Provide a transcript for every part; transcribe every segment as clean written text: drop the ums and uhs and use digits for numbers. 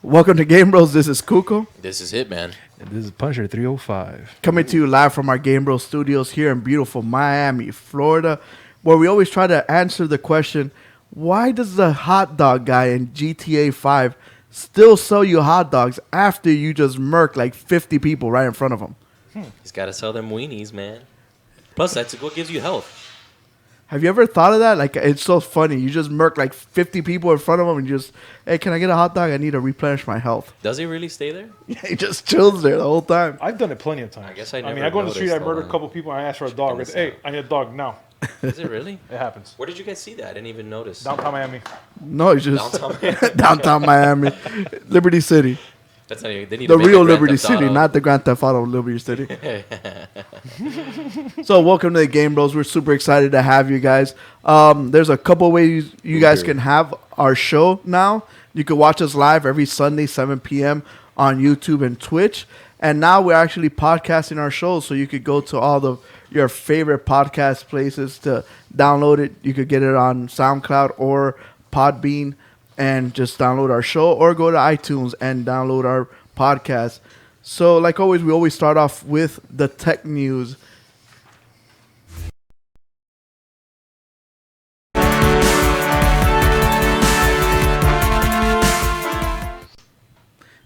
Welcome to GameBros. This is Kuko. This is Hitman. And this is Punisher 305. Coming to you live from our GameBros studios here in beautiful Miami, Florida, where we always try to answer the question, why does the hot dog guy in GTA 5 still sell you hot dogs after you just murk like 50 people right in front of him? He's got to sell them weenies, man. Plus, that's what gives you health. Have you ever thought of that? Like, it's so funny. You just murk like 50 people in front of him and just, hey, can I get a hot dog? I need to replenish my health. Does he really stay there? Yeah, he just chills there the whole time. I've done it plenty of times. I guess I never I go on the street, I noticed, murder a couple people, and I ask for a dog. It's, hey, I need a dog now. Is it really? It happens. Where did you guys see that? I didn't even notice. Downtown Miami. No, it's just Downtown Miami. downtown Miami, Liberty City. That's not even, they need The to make real a Grand Liberty Theft City, Auto. not the Grand Theft Auto Liberty City. So welcome to the Game Bros. We're super excited to have you guys. There's a couple ways you guys can have our show now. You can watch us live every Sunday, 7 p.m. on YouTube and Twitch. And now we're actually podcasting our shows, so you could go to all your favorite podcast places to download it. You could get it on SoundCloud or Podbean and just download our show, or go to iTunes and download our podcast. So like always, we always start off with the tech news.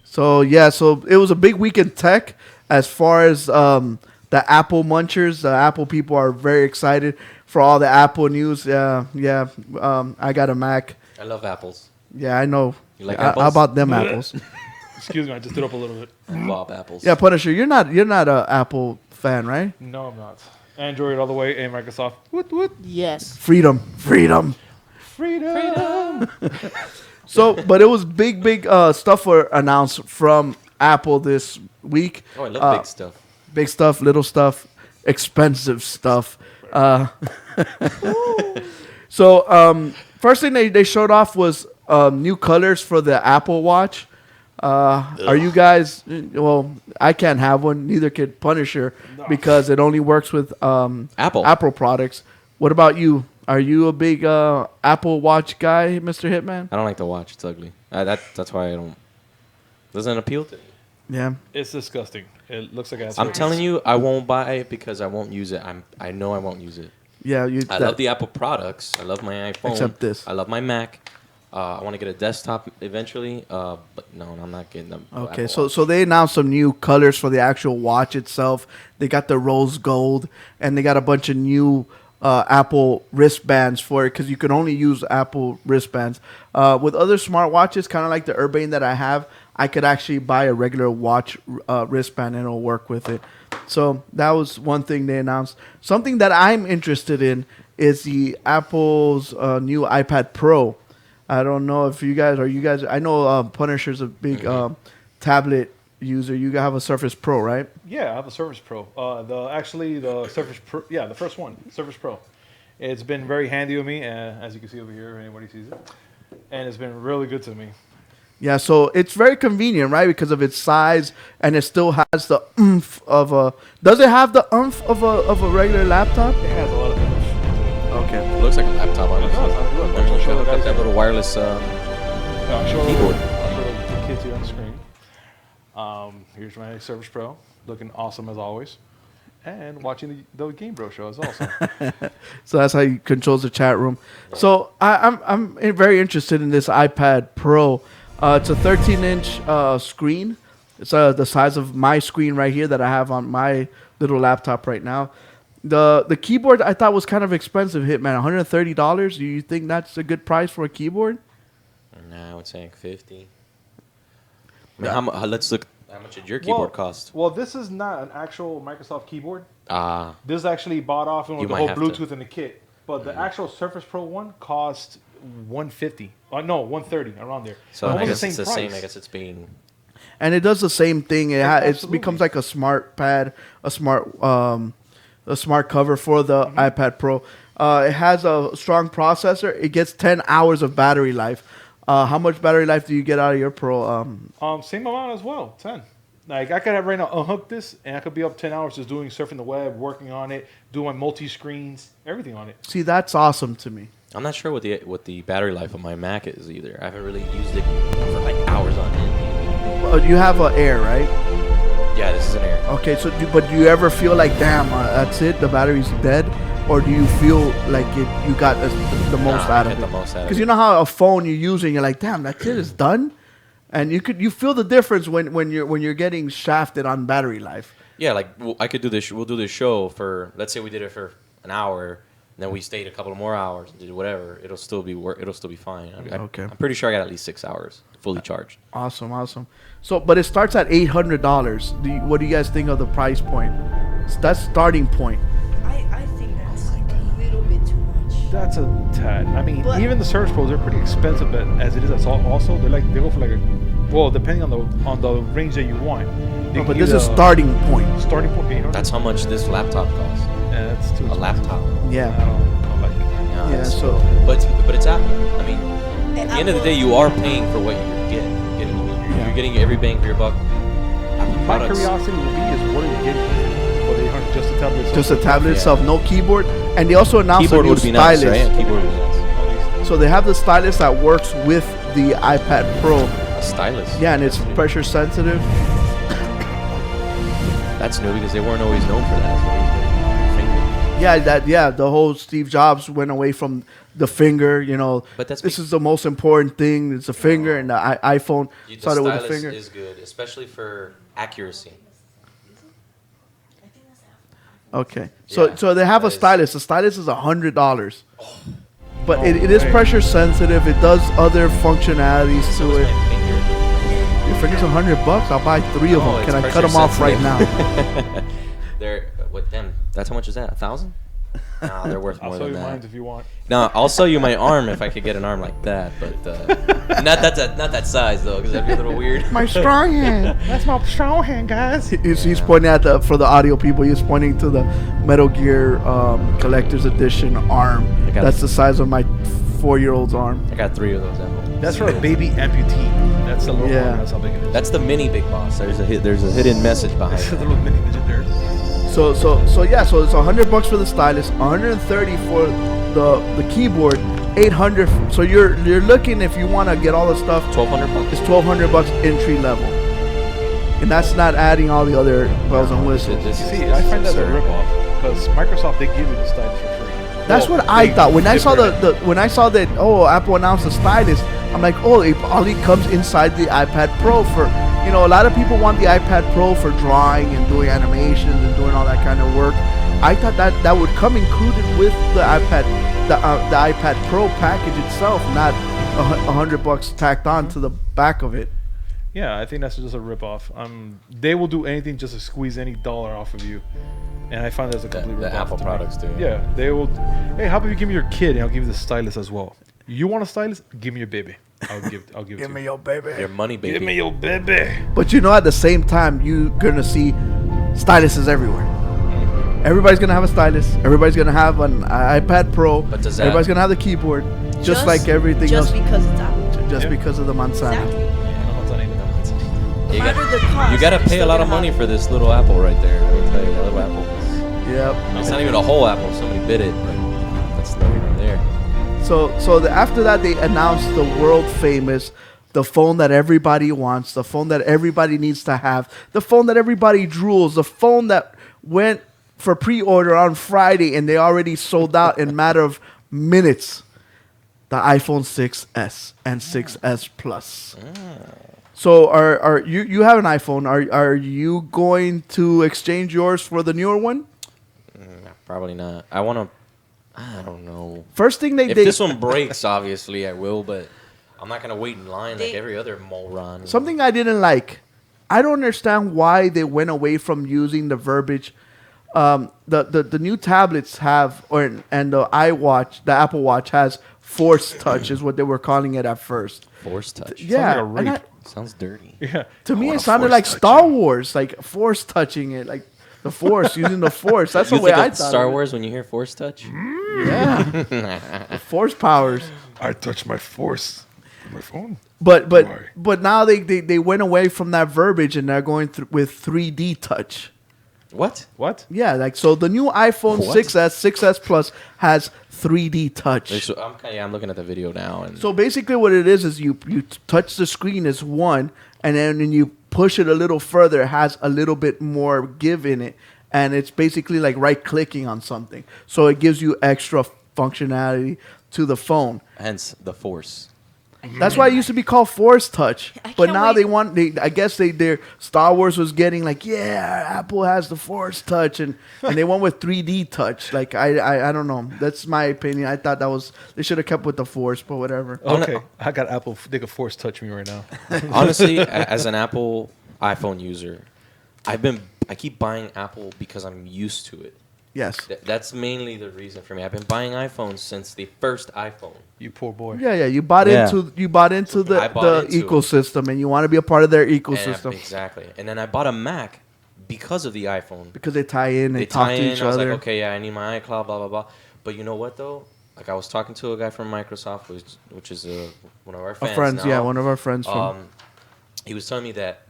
So it was a big week in tech as far as the Apple munchers. The Apple people are very excited for all the Apple news. I got a Mac. I love apples. Yeah, I know. You like How apples? about them apples? Excuse me, I just stood up a little bit. Bob apples. Yeah, Punisher, you're not a Apple fan, right? No, I'm not. Android all the way, and Microsoft. Woot, woot. Yes. Freedom. Freedom. So, but it was big stuff were announced from Apple this week. Oh, I love big stuff. Big stuff, little stuff, expensive stuff. So, first thing they showed off was new colors for the Apple Watch. Are you guys? Well, I can't have one. Neither could Punisher because it only works with Apple products. What about you? Are you a big Apple Watch guy, Mr. Hitman? I don't like the watch. It's ugly. That's why I don't. Doesn't appeal to me. Yeah, It's disgusting. It looks like I'm telling you, I won't buy it because I won't use it. I know I won't use it. yeah. I love the Apple products. I love my iPhone. Except this. I love my Mac. I want to get a desktop eventually, but no, I'm not getting them. Okay, so they announced some new colors for the actual watch itself. They got the rose gold, and they got a bunch of new Apple wristbands for it because you can only use Apple wristbands. With other smartwatches, kind of like the Urbane that I have, I could actually buy a regular watch wristband and it'll work with it. So that was one thing they announced. Something that I'm interested in is the Apple's new iPad Pro. I don't know if you guys I know Punisher's a big tablet user. You have a Surface Pro, right? Yeah, I have a Surface Pro. The Surface Pro. Yeah, the first one, Surface Pro. It's been very handy with me, as you can see over here, if anybody sees it, and it's been really good to me. Yeah, so it's very convenient, right? Because of its size, and it still has the oomph of a. Does it have the oomph of a regular laptop? It has a lot of things. Okay. It looks like a laptop. Honestly. I'll show Got that little wireless I'll show keyboard. the kids here on the screen. Here's my Surface Pro, looking awesome as always, and watching the GameBros show is awesome. So that's how he controls the chat room. So I'm very interested in this iPad Pro. It's a 13-inch screen. It's the size of my screen right here that I have on my little laptop right now. The keyboard I thought was kind of expensive, Hitman. $130. Do you think that's a good price for a keyboard? Nah, I would say like 50. I mean, let's look How much did your keyboard cost? Well, this is not an actual Microsoft keyboard. Ah, This is actually bought off with You the might whole have to- Bluetooth in the kit. But the actual Surface Pro one cost 150. No, 130 around there. so I Almost guess the it's the price. same. I guess it's being. And it does the same thing. It Absolutely. becomes like a smart pad, a smart cover for the iPad Pro. It has a strong processor. It gets 10 hours of battery life. How much battery life do you get out of your Pro? Same amount as well, 10. Like I could have right now unhook this, and I could be up 10 hours just doing surfing the web, working on it, doing my multi screens, everything on it. See, that's awesome to me. I'm not sure what the battery life of my Mac is either. I haven't really used it for like hours on end. You have an Air, right? Yeah, this is an Air. Okay, but do you ever feel like, damn, that's it, the battery's dead? Or do you feel like you got the most out of it? The most out of Because it. you know how a phone you're using, you're like, damn, that shit is done? And you feel the difference when you're getting shafted on battery life. Yeah, like I could do this. We'll do this show for. Let's say we did it for an hour, and then we stayed a couple more hours and did whatever. It'll still be fine. Okay. I'm pretty sure I got at least 6 hours fully charged. Awesome. So, but it starts at $800. What do you guys think of the price point? That's starting point. I think that's a little bit too much. That's a tad. I mean, But- even the Surface Pros, they're pretty expensive as it is. That's also they go for like depending on the range that you want. No, but this is starting point. Starting point 800. That's how much this laptop costs. Yeah, that's too A expensive. laptop. I Yeah. don't like it. No, Yeah, it's so- but it's Apple. I mean, And at the end of the Apple- day, you are paying for what you get. You're getting every bang for your buck. Apple My products. curiosity would be is what are you getting for the 800? Just a tablet. Just a tablet Yeah. itself, no keyboard. And they also announced Keyboard a new would be nice, stylus. right? Keyboard would be nice. So they have the stylus that works with the iPad Pro. A stylus. Yeah, and it's pressure sensitive. That's new because they weren't always known for that. So finger. Yeah, the whole Steve Jobs went away from the finger. But that's this is the most important thing. It's the finger, and the iPhone The started with the stylus finger. is good, especially for accuracy. Okay, Yeah, so they have a that is- stylus. The stylus is $100, but Oh, it is right. pressure sensitive. It does other functionalities So to is it. my finger. Your finger's $100. I'll buy 3 of Oh, them. it's Can I cut pressure them off right sensitive. now? They're what? Damn, that's how much is that? 1,000? Nah, they're worth I'll more show than you mine that. if you want. No, I'll sell you my arm if I could get an arm like that, but not that size though, because that'd be a little weird. My strong hand. That's my strong hand, guys. He's pointing at for the audio people. He's pointing to the Metal Gear Collector's Edition arm. I got That's it. the size of my 4-year-old's arm. I got 3 of those apples. That's for a baby amputee. That's a little Yeah. one. That's how big it is. That's the mini Big Boss. There's a hidden message behind That's a it. little mini midget nerd. So it's $100 for the stylus, $130 for the keyboard, $800. So you're looking, if you want to get all the stuff, $1,200. it's $1,200 entry level, and that's not adding all the other bells and whistles. You see, I find that a ripoff because Microsoft they give you the stylus for free. That's Well, what I they- thought when I they saw put it- when I saw that Apple announced the stylus. I'm like, it only comes inside the iPad Pro for a lot of people want the iPad Pro for drawing and doing animations and doing all that kind of work. I thought that would come included with the iPad the iPad Pro package itself, not $100 tacked on to the back of it. Yeah, I think that's just a ripoff. They will do anything just to squeeze any dollar off of you, and I find that's a complete The ripoff. Apple to me. products do. Yeah, they will. Hey, how about you give me your kid and I'll give you the stylus as well. You want a stylus? Give me your baby. I'll give it to you. your baby. Your money, baby. Give me your baby. But at the same time, you're gonna see styluses everywhere. Everybody's gonna have a stylus. Everybody's gonna have an iPad Pro. But does that- Everybody's gonna have the keyboard, just like everything just else. because it's Apple. Just Yeah. because of the manzana. Exactly. You No got, matter the cost, you got to you're pay a still lot of gonna money have- for this little apple right there. Let me tell you, that little apple. Yep. It's not even a whole apple. Somebody bit it, but that's not even there. After that, they announced the world famous, the phone that everybody wants, the phone that everybody needs to have, the phone that everybody drools, the phone that went for pre-order on Friday and they already sold out in a matter of minutes. The iPhone 6s and 6s Plus. So are you have an iPhone? Are you going to exchange yours for the newer one? Probably not. I don't know. First thing If this one breaks, obviously I will, but I'm not gonna wait in line like They- every other moron. something I didn't like. I don't understand why they went away from using the verbiage. The new tablets have, and the iWatch, the Apple Watch has Force Touch, is what they were calling it at first. Force touch. Yeah, Sounds like a and rape. Sounds dirty. Yeah. to me, wanna it sounded force like touch Star you. Wars, like Force touching it, like the Force using the Force. That's You the way think I of thought. Star of it. Wars when you hear force touch? Yeah, the Force powers. I touch my force on my phone. But Why? but now they went away from that verbiage and they're going with 3D touch. What? What? Yeah, like so the new iPhone What? 6s, 6s Plus has 3D touch. I'm looking at the video now, and So basically, what it is you touch the screen as one, and then when you push it a little further, it has a little bit more give in it, and it's basically like right clicking on something. So it gives you extra functionality to the phone. hence the force. That's why it used to be called Force Touch, I but can't now wait. I guess their Star Wars was getting like, yeah, Apple has the Force Touch, and they went with 3D Touch. Like I don't know. That's my opinion. I thought they should have kept with the Force, but whatever. Okay. I got Apple. They could force touch me right now. Honestly, as an Apple iPhone user, I keep buying Apple because I'm used to it. Yes. That's mainly the reason for me. I've been buying iPhones since the first iPhone. You poor boy. Yeah. You bought Yeah. into the I bought into it. ecosystem, and you want to be a part of their And ecosystem exactly. And then I bought a Mac because of the iPhone. because they tie in, they They talk tie to in. each I was other. like, okay, yeah, I need my iCloud, blah blah blah. But you know what though? Like I was talking to a guy from Microsoft, which is one of our Our fans. friends, now. yeah, one of our friends from. He was telling me that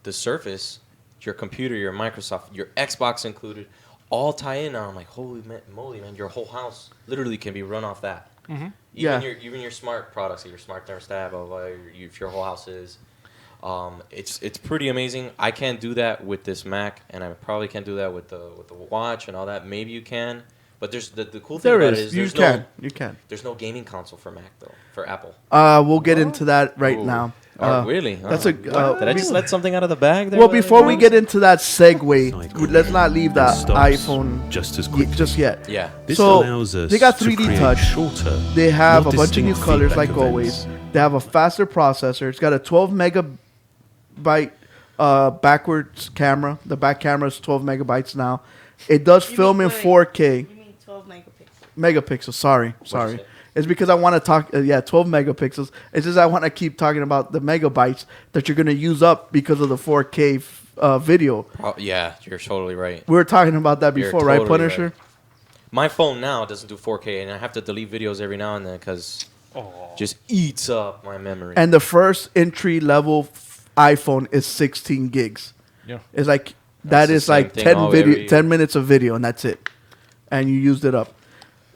the Surface, your computer, your Microsoft, your Xbox included, all tie in now. I'm like, holy moly, man! Your whole house literally can be run off that. Mm-hmm. Yeah. Even your smart products, like your smart thermostat, blah, blah, blah, if your whole house is. It's pretty amazing. I can't do that with this Mac, and I probably can't do that with the watch and all that. Maybe you can, but there's the cool thing There about is. it is You there's can. You can. there's no gaming console for Mac though, for Apple. We'll get into that right Ooh. now. Oh, really? That's Oh. a. Did I just let something out of the bag there? Well, before we get into that segue, Cycle. let's not leave that And stops iPhone just as y- quickly. just yet. Yeah. This So, allows us they got to 3D create touch. shorter, They have more a bunch of new distinct colors like feedback always. events. They have a faster processor. It's got a 12 megabyte backwards camera. The back camera is 12 megabytes now. It does You film mean- in wait, 4K. You mean 12 megapixels? Megapixels. Sorry. you say? It's because I want to talk. 12 megapixels. It's just I want to keep talking about the megabytes that you're going to use up because of the 4K video. Oh, yeah, you're totally right. We were talking about that You're before, right, totally Punisher? right. My phone now doesn't do 4K, and I have to delete videos every now and then because just eats up my memory. And the first entry level iPhone is 16 gigs. Yeah. It's like That's that the is same like thing 10 all video, every- 10 minutes of video, and that's it. And you used it up.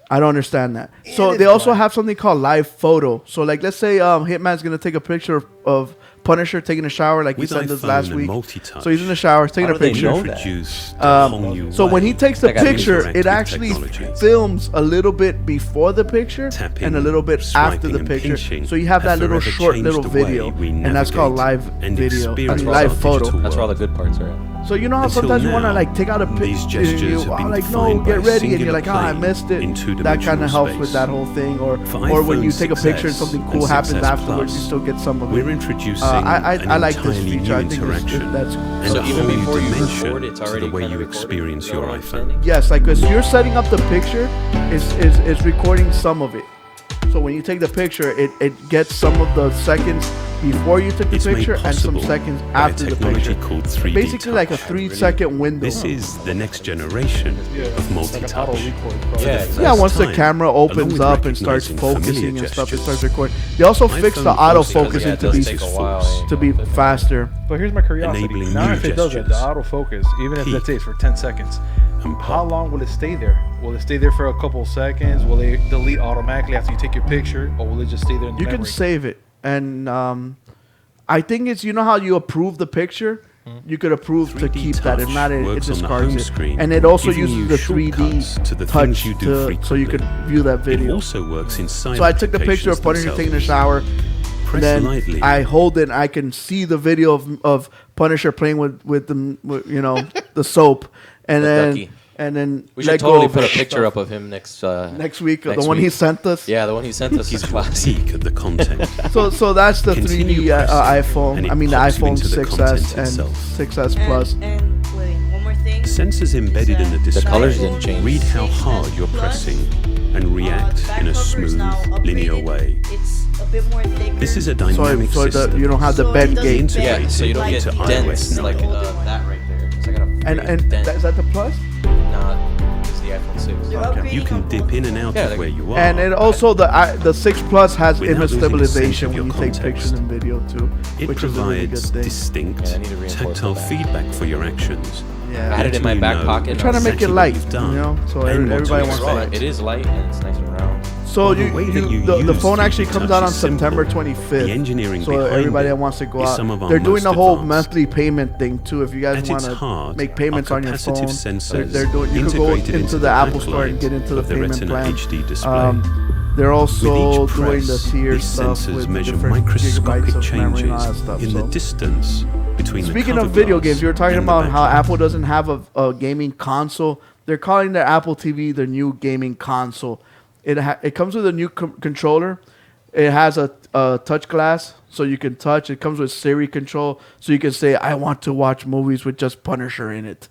I don't understand that. So it's they also blind. have something called live photo. So like, let's say Hitman's gonna take a picture of Punisher taking a shower, like he With said this iPhone last and week. multi-touch, So he's in the shower, he's taking How a do they picture. know that? introduced a whole new So when way he takes the I gotta picture, interact it with actually technology. films a little bit before the picture Tapping, and a little bit after swiping the and picture. pinching So you have that have little forever short changed little the way video, we and that's called live navigate and video. I experience mean, live our photo. digital That's where all the world. good parts are at. So you know how Until sometimes you want to now, like take out a these picture, gestures have been like no, defined by get a ready, and you're singular like, I plane missed it. in That kind two-dimensional of helps with space. that whole thing, or For when you iPhone take a picture and 6S something and cool happens 6S afterwards, you Plus, still get some of it. We're introducing I an like this entirely feature. new I think interaction that's and So a even whole new before you dimension record, it's to already the way kinda you recorded? experience Is that your what I'm iPhone. understanding? Yes, like as you're setting up the picture, is recording some of it. So when you take the picture, it gets some of the seconds before you took the It's made picture and some possible seconds by a after the technology picture. called 3D Basically like a touch. 3-second window. This is the next generation of Like an auto multi-touch. record. Yeah, process. exactly. Yeah, once the time, camera along opens with up and starts recognizing focusing familiar and stuff, it gestures, starts recording. They also fixed the iPhone autofocus also Yeah, it into does be take a while. to be faster. But here's my curiosity. Enabling Now, new if it does it, the gestures. autofocus, even if Peak. let's say it's for 10 seconds, and how pop. long will it stay there? Will it stay there for a couple seconds? Will it delete automatically after you take your picture, or will it just stay there in the You memory? can save it, and I think it's how you approve the picture. You could approve to 3D keep that. If touch not, it works on the discards home it. screen, And it also giving you uses the 3D shortcuts to the touch things you do so you could frequently. view that It video. also works inside So I took the picture of Punisher taking a shower. Press Then lightly. I hold it. And I can see the video of Punisher playing with the the soap, and The then ducky. and then We let should go totally of put a it. picture up of him next Week. next The one he week. sent us. Yeah, the one he sent us is Gives you a classic. peek at the content. So that's the Continue 3D pressing, and iPhone. it I mean the pops you iPhone into the 6s content and itself. 6s Plus. And wait, one more thing. Sensors embedded in the The display colors didn't change. read how hard you're pressing and react in a smooth, linear way. It's a bit more thick. This is a dynamic So system. you don't have the So it bend doesn't gate. bend. Yeah, so you don't get Into dents iOS like 9. that right there. It's like a And freaking dent. is that the Plus? Nah, it's the iPhone 6. They're Okay. upgrading You can on dip both. in and out Yeah, of like- where you are. And it also the 6 Plus has Without image losing a sense stabilization of when your you take context. pictures and video too, It which is a really good provides thing. distinct, Yeah, I need to reinforce tactile that. feedback for your actions. Yeah. I had it in my Letting you back know pocket. I'm trying to make it exactly what light, you've done you know, so and what to everybody wants expect. that. It is light and it's nice and round. So Well, the way that you the use phone 3D actually comes touch out on is simple. September 25th. The engineering so behind everybody it that wants to go is out, some of our they're doing most a whole advanced. monthly payment thing too. If you guys At want its to heart, make payments are on your capacitive phone, sensors they're doing. You can go integrated into the Apple Store and get into the of the payment Retina plan. HD display. They're With also each doing the press, tier these stuff sensors with the measure different gigabytes microscopic of memory and all changes that stuff. in so. the distance between the Speaking cover of video glass games, you were talking and the about how backlight. Apple doesn't have a gaming console. They're calling their Apple TV their new gaming console. It comes with a new controller. It has a touch glass, so you can touch. It comes with Siri control, so you can say, "I want to watch movies with just Punisher in it,"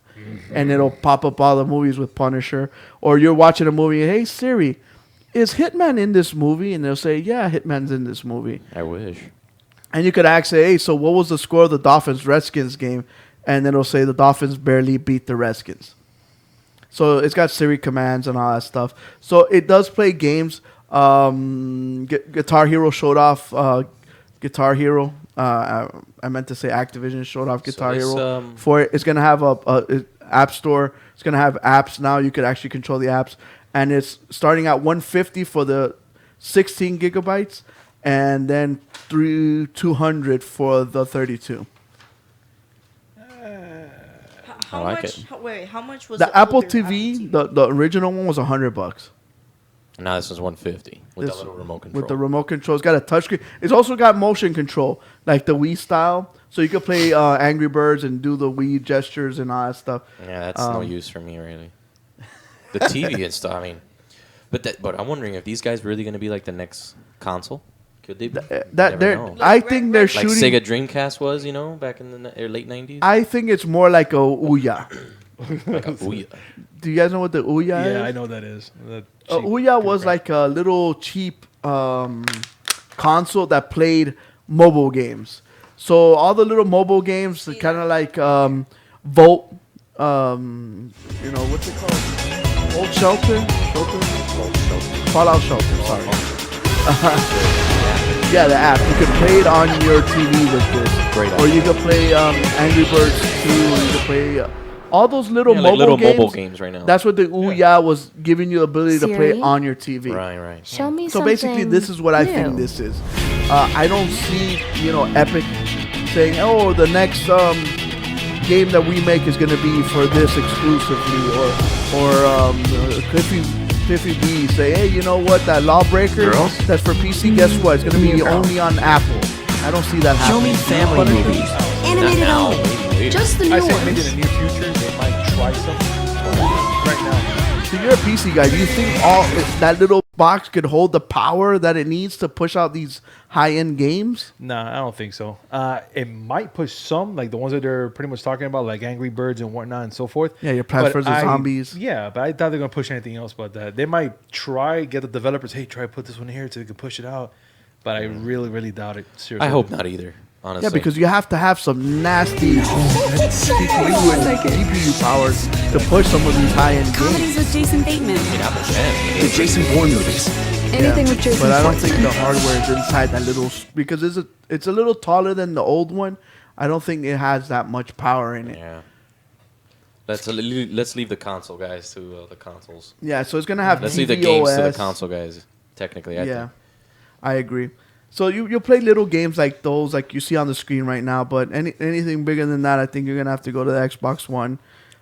and it'll pop up all the movies with Punisher. Or you're watching a movie, "Hey Siri, is Hitman in this movie?" And they'll say, "Yeah, Hitman's in this movie." I wish. And you could ask, "Hey, so what was the score of the Dolphins Redskins game?" And then it'll say the Dolphins barely beat the Redskins. So it's got Siri commands and all that stuff. So it does play games. Guitar Hero showed off Guitar Hero. I meant to say Activision showed off Guitar this, Hero for it. It's gonna have a app store. It's gonna have apps now. You could actually control the apps, and it's starting at $150 for the 16 gigabytes, and then 200 for the 32. How I like much? it. How much was The Apple older TV, the original one was $100 Now this is 150 with This- the little remote control. with the remote control. It's got a touchscreen. It's also got motion control, like the Wii style, so you could play Angry Birds and do the Wii gestures and all that stuff. Yeah, that's no use for me really. The TV and stuff. I mean, but I'm wondering if these guys really going to be like the next console. Could they be? You That never they're, know. I think they're Like shooting. Sega Dreamcast was, back in the late 90s. I think it's more like a Ouya. Like a Ouya. Do you guys know what the Ouya is? Yeah, I know what that is. The cheap Ouya was computer. like a little cheap console that played mobile games. So all the little mobile games, kind of like Volt, what's it called? Volt Shelter? Fallout Shelter, sorry. Yeah, the app. You could play it on your TV with this. Great Or you could play Angry Birds 2, or you could play all those little Yeah, mobile like little games. mobile games right now. That's what the Ouya was giving you the ability to play Siri? on your TV. right. Show me So something. basically, this is what I think new. this is. I don't see, Epic saying, "Oh, the next game that we make is going to be for this exclusively," or Cliffy B say, "Hey, you know what? That Lawbreaker Girls? that's for PC. Guess what? It's going to be only on Apple." I don't see that happening. family movies. Animated Now, only. maybe. Just the new I say ones. maybe in the near future they might try something. But right now, So you're a PC guy. Do you think that little box could hold the power that it needs to push out these high-end games? nah, I don't think so. It might push some, like the ones that they're pretty much talking about, like Angry Birds and whatnot and so forth. Yeah, your Plants But vs. Zombies. Yeah, but I doubt they're gonna push anything else. But they might try get the developers. Hey, try to put this one here so we can push it out. But I really, really doubt it. Seriously, I hope not either. Honestly. Yeah, because you have to have some nasty CPU and GPU powers to push some of these high-end games. Comedies with Jason Bateman. Apple can. The Jason Bourne movies. Anything with Jason But I don't think Schwartzman. the hardware is inside that little because it's a little taller than the old one. I don't think it has that much power in it. Yeah. Let's leave the console guys to the consoles. Yeah, so it's gonna have Let's leave the games to the tvOS. console guys. Technically, I Yeah, think. I agree. So you'll play little games like those, like you see on the screen right now. But anything bigger than that, I think you're gonna have to go to the Xbox One,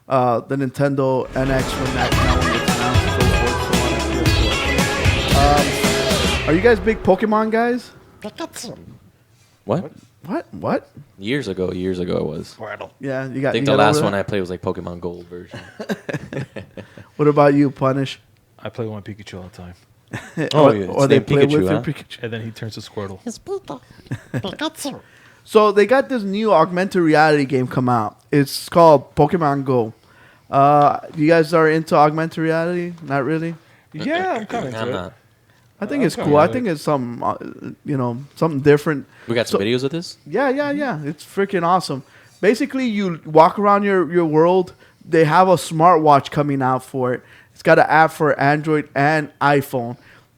the Nintendo NX when that one gets announced, and so forth, so on and so forth. Are you guys big Pokemon guys? What? What? Years ago it was. Yeah, you got. I think you the got last over one that? I played was like Pokemon Gold version. What about you, Punish? I play one Pikachu all the time, Oh, yeah. Or they play with your Pikachu. and then he turns to Squirtle. So they got this new augmented reality game come out. It's called Pokemon Go. You guys are into augmented reality? Not really. Yeah, I'm kind of I'm into it. not. I think it's Okay. cool. I think it's something, something different. We got some So- videos of this. Yeah. It's freaking awesome. Basically, you walk around your world. They have a smartwatch coming out for it. It's got an app for Android and iPhone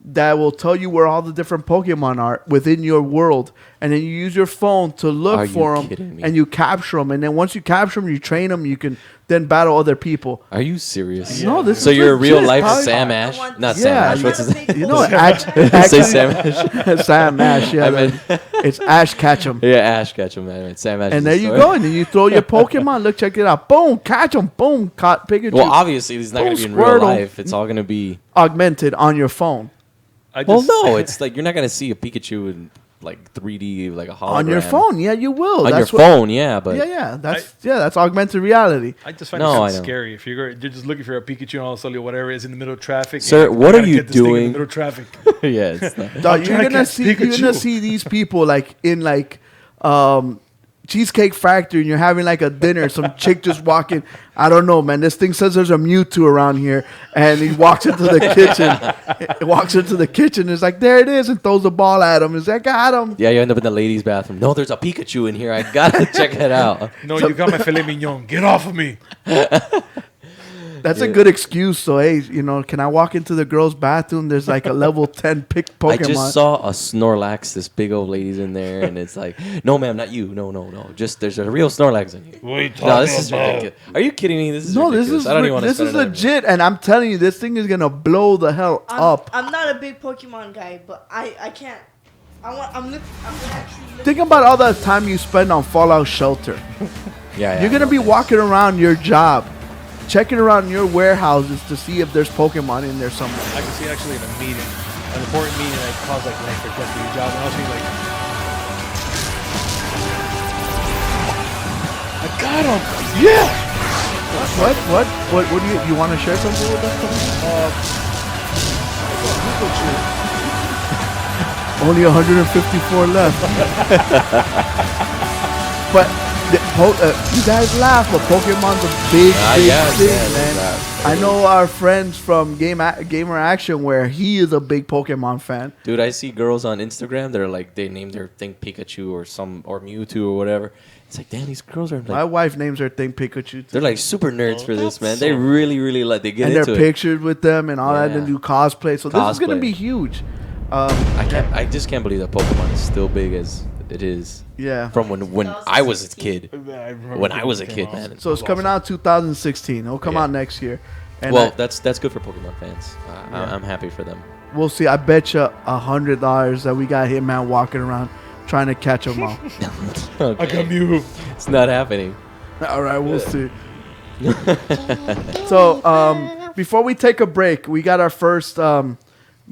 that will tell you where all the different Pokemon are within your world. And then you use your phone to look Are you for them, kidding me? and you capture them. And then once you capture them, you train them. You can then battle other people. Are you serious? No, this So is you're a real legit, life dog. Sam I Ash? want Not this. Sam Yeah, Ash. What's his name? You know, Say actually, Sam Ash. Sam Ash. Yeah, I meant- it's Ash Ketchum. Yeah, Ash Ketchum, man. Sam Ash. And is there the you story. go. And then you throw your Pokemon. Look, check it out. Boom, catch them. Boom, caught Pikachu. Well, obviously, it's not going to be in real Squirtle. life. It's all going to be. Augmented on your phone. I Well, just, no, it's like you're not going to see a Pikachu in like 3D, like a hologram. On your phone. Yeah, you will. On That's your what, phone, yeah, but Yeah. That's augmented reality. I just find No, it I kind of know. scary. If you're just looking for a Pikachu and all of a sudden whatever is in the middle of traffic. Sir, and what I are gotta you get this thing in doing? the middle of traffic. yeah, it's not. Dog, you're trying to gonna catch see Pikachu. these people like in like Cheesecake Factory, and you're having like a dinner. Some chick just walking. I don't know, man. This thing says there's a Mewtwo around here, and he walks into the kitchen. He walks into the kitchen. It's like there it is, and throws the ball at him. It's like got him. Yeah, you end up in the ladies' bathroom. No, there's a Pikachu in here. I gotta check it out. No, you got my filet mignon. Get off of me. That's a good excuse. So hey, can I walk into the girls' bathroom? There's like a level 10 pick Pokemon. I just saw a Snorlax. This big old lady's in there, and it's like, no, ma'am, not you. No. Just there's a real Snorlax in here. What are you No, this talking is about? ridiculous. Are you kidding me? This is No, ridiculous. I don't even want to this spend is another legit, and I'm telling you, this thing is gonna blow the hell up. I'm not a big Pokemon guy, but I can't. I'm actually looking. Think about all the time you spend on Fallout Shelter. Yeah, You're gonna be walking around your job, checking around your warehouses to see if there's Pokemon in there somewhere. I can see actually in a meeting, an important meeting that caused like length or death for your job, and I'll see like, I got him. Yeah. What do you want to share something with us? Only 154 left. But you guys laugh, but Pokemon's a big thing, man. I know our friends from Gamer Action where he is a big Pokemon fan. Dude, I see girls on Instagram that are like, they name their thing Pikachu or Mewtwo or whatever. It's like, damn, these girls are My like, wife names her thing Pikachu too. they're like super nerds for this, man. They really like, they get And they're into it. pictured with them and all that Yeah. and do cosplay. So this is gonna Cosplay. be huge. I just can't believe that Pokemon is still big as it is. Yeah. From when I was a kid. I remember When I was a it kid, came out. man. So it's coming out 2016. It'll come Yeah. out next year. And Well, that's good for Pokemon fans. Yeah. I'm happy for them. we'll see. I bet you $100 that we got Hitman walking around trying to catch them all. I got Mew. It's not happening. All right, we'll see. So before we take a break, we got our first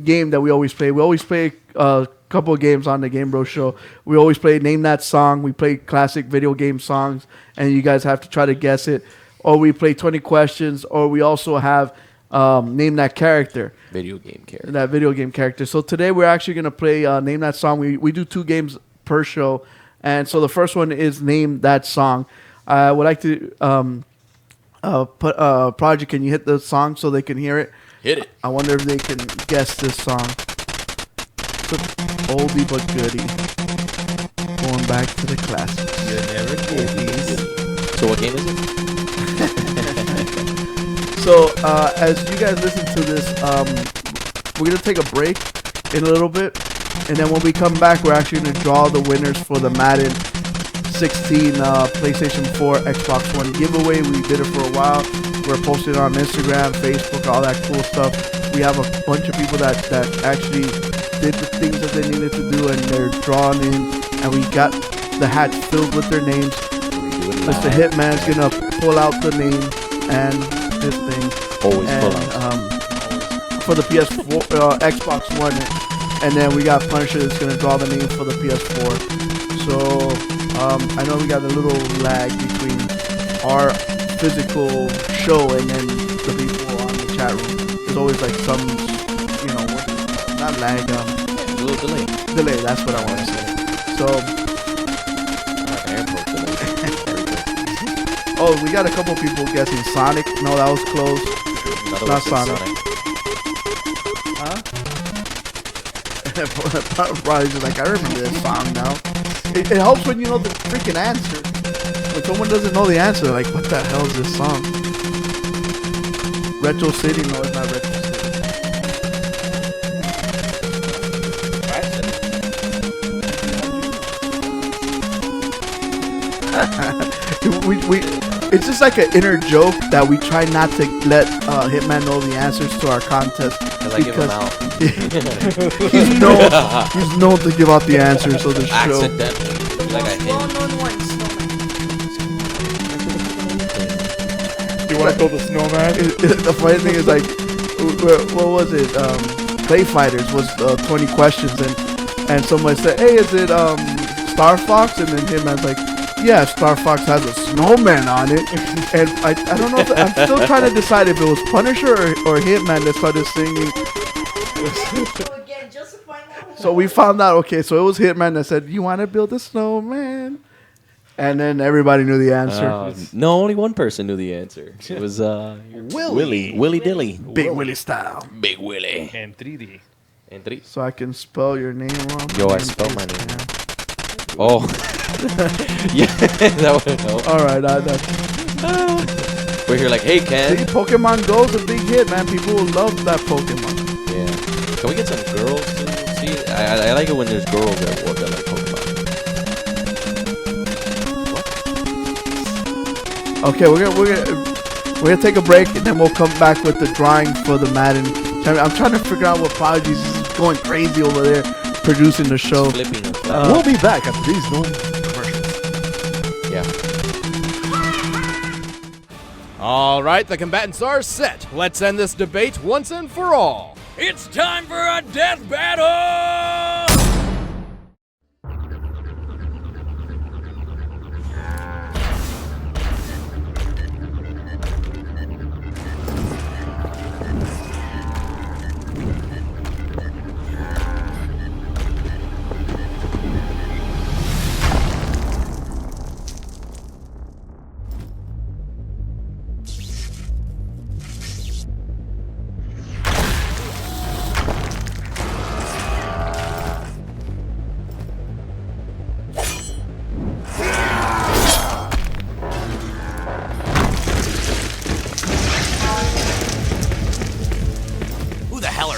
game that we always play. We always play a couple of games on the GameBros show. We always play Name That Song. We play classic video game songs, and you guys have to try to guess it. Or we play 20 questions, or we also have Name That Character. Video game character. That video game character. So today we're actually going to play Name That Song. We do 2 games per show. And so the first one is Name That Song. I would like to put Project, can you hit the song so they can hear it? Hit it. I wonder if they can guess this song. It's an oldie but goodie. Going back to the classics. So what game is it? So as you guys listen to this, we're going to take a break in a little bit. And then when we come back, we're actually going to draw the winners for the Madden 16 PlayStation 4, Xbox One giveaway. We did it for a while. We're posting it on Instagram, Facebook, all that cool stuff. We have a bunch of people that actually did the things that they needed to do, and they're drawn in. And we got the hats filled with their names. Mr. Hitman's going to pull out the name and this thing. Always And, pull out. for the PS4, Xbox One. And then we got Punisher that's going to draw the name for the PS4. So I know we got a little lag between our physical show and then the people on the chat chat room. There's always like some, you know, not lag, A little delay. delay. That's what I want to say. So, Like an airport delay. oh, we got a couple people guessing Sonic. No, that was close. Another Not one said Sonic. Probably just like, I remember this song now. It helps when you know the freaking answer. When someone doesn't know the answer, like, what the hell is this song? Retro City? No, it's not Retro City. It's just like an inner joke that we try not to let Hitman know the answers to our contest. Because I give them out. he's known to give out the answers of the show. Accidentally. Like I hit. Well-known one, Snowman. You want to build a snowman? The funny thing is, like, what was it? Play Fighters was 20 questions, and someone said, "Hey, is it Star Fox?" And then Hitman's like, "Yeah, Star Fox has a snowman on it." And I don't know. I'm still trying to decide if it was Punisher or Hitman that started singing. So again, just to find out. So we found out. Okay, so it was Hitman that said, "You want to build a snowman?" And then everybody knew the answer. No, only one person knew the answer. It was Willie Dilly. Big Willie style. Big Willie. And 3D. And three. So I can spell your name wrong. Yo, I spelled my name. Oh. Yeah, that would help. All right, We're here like, hey, Ken. see, Pokemon Go's a big hit, man. People will love that Pokemon. Yeah. Can we get some girls to see? I like it when there's girls that like Pokemon. Okay, we're gonna take a break and then we'll come back with the drawing for the Madden. I'm trying to figure out what Prodigy's is going crazy over there producing the show. Flipping. We'll be back after these known commercials. Yeah. All right, the combatants are set. Let's end this debate once and for all. It's time for a death battle!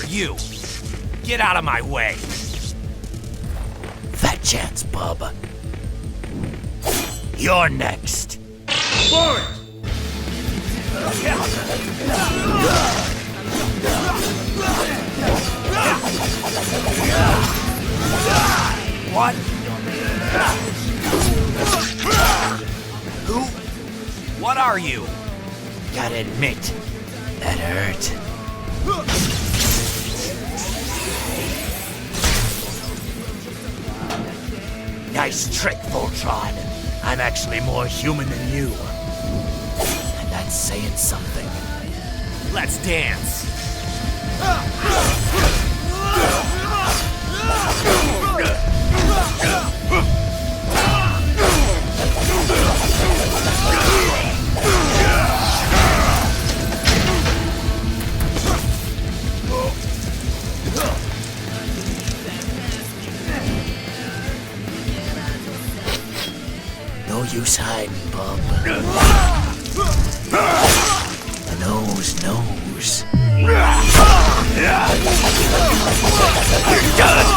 You! Get out of my way! Fat chance, bub. You're next. Forward! What? Who? What are you? Gotta admit, that hurt. Nice trick, Voltron. I'm actually more human than you. And that's saying something. Let's dance. No use hiding, bub. The nose knows. You're done!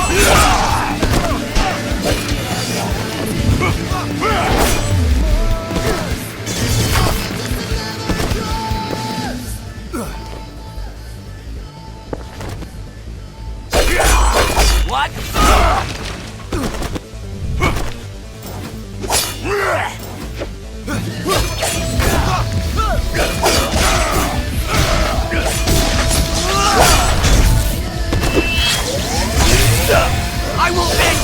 What? I will end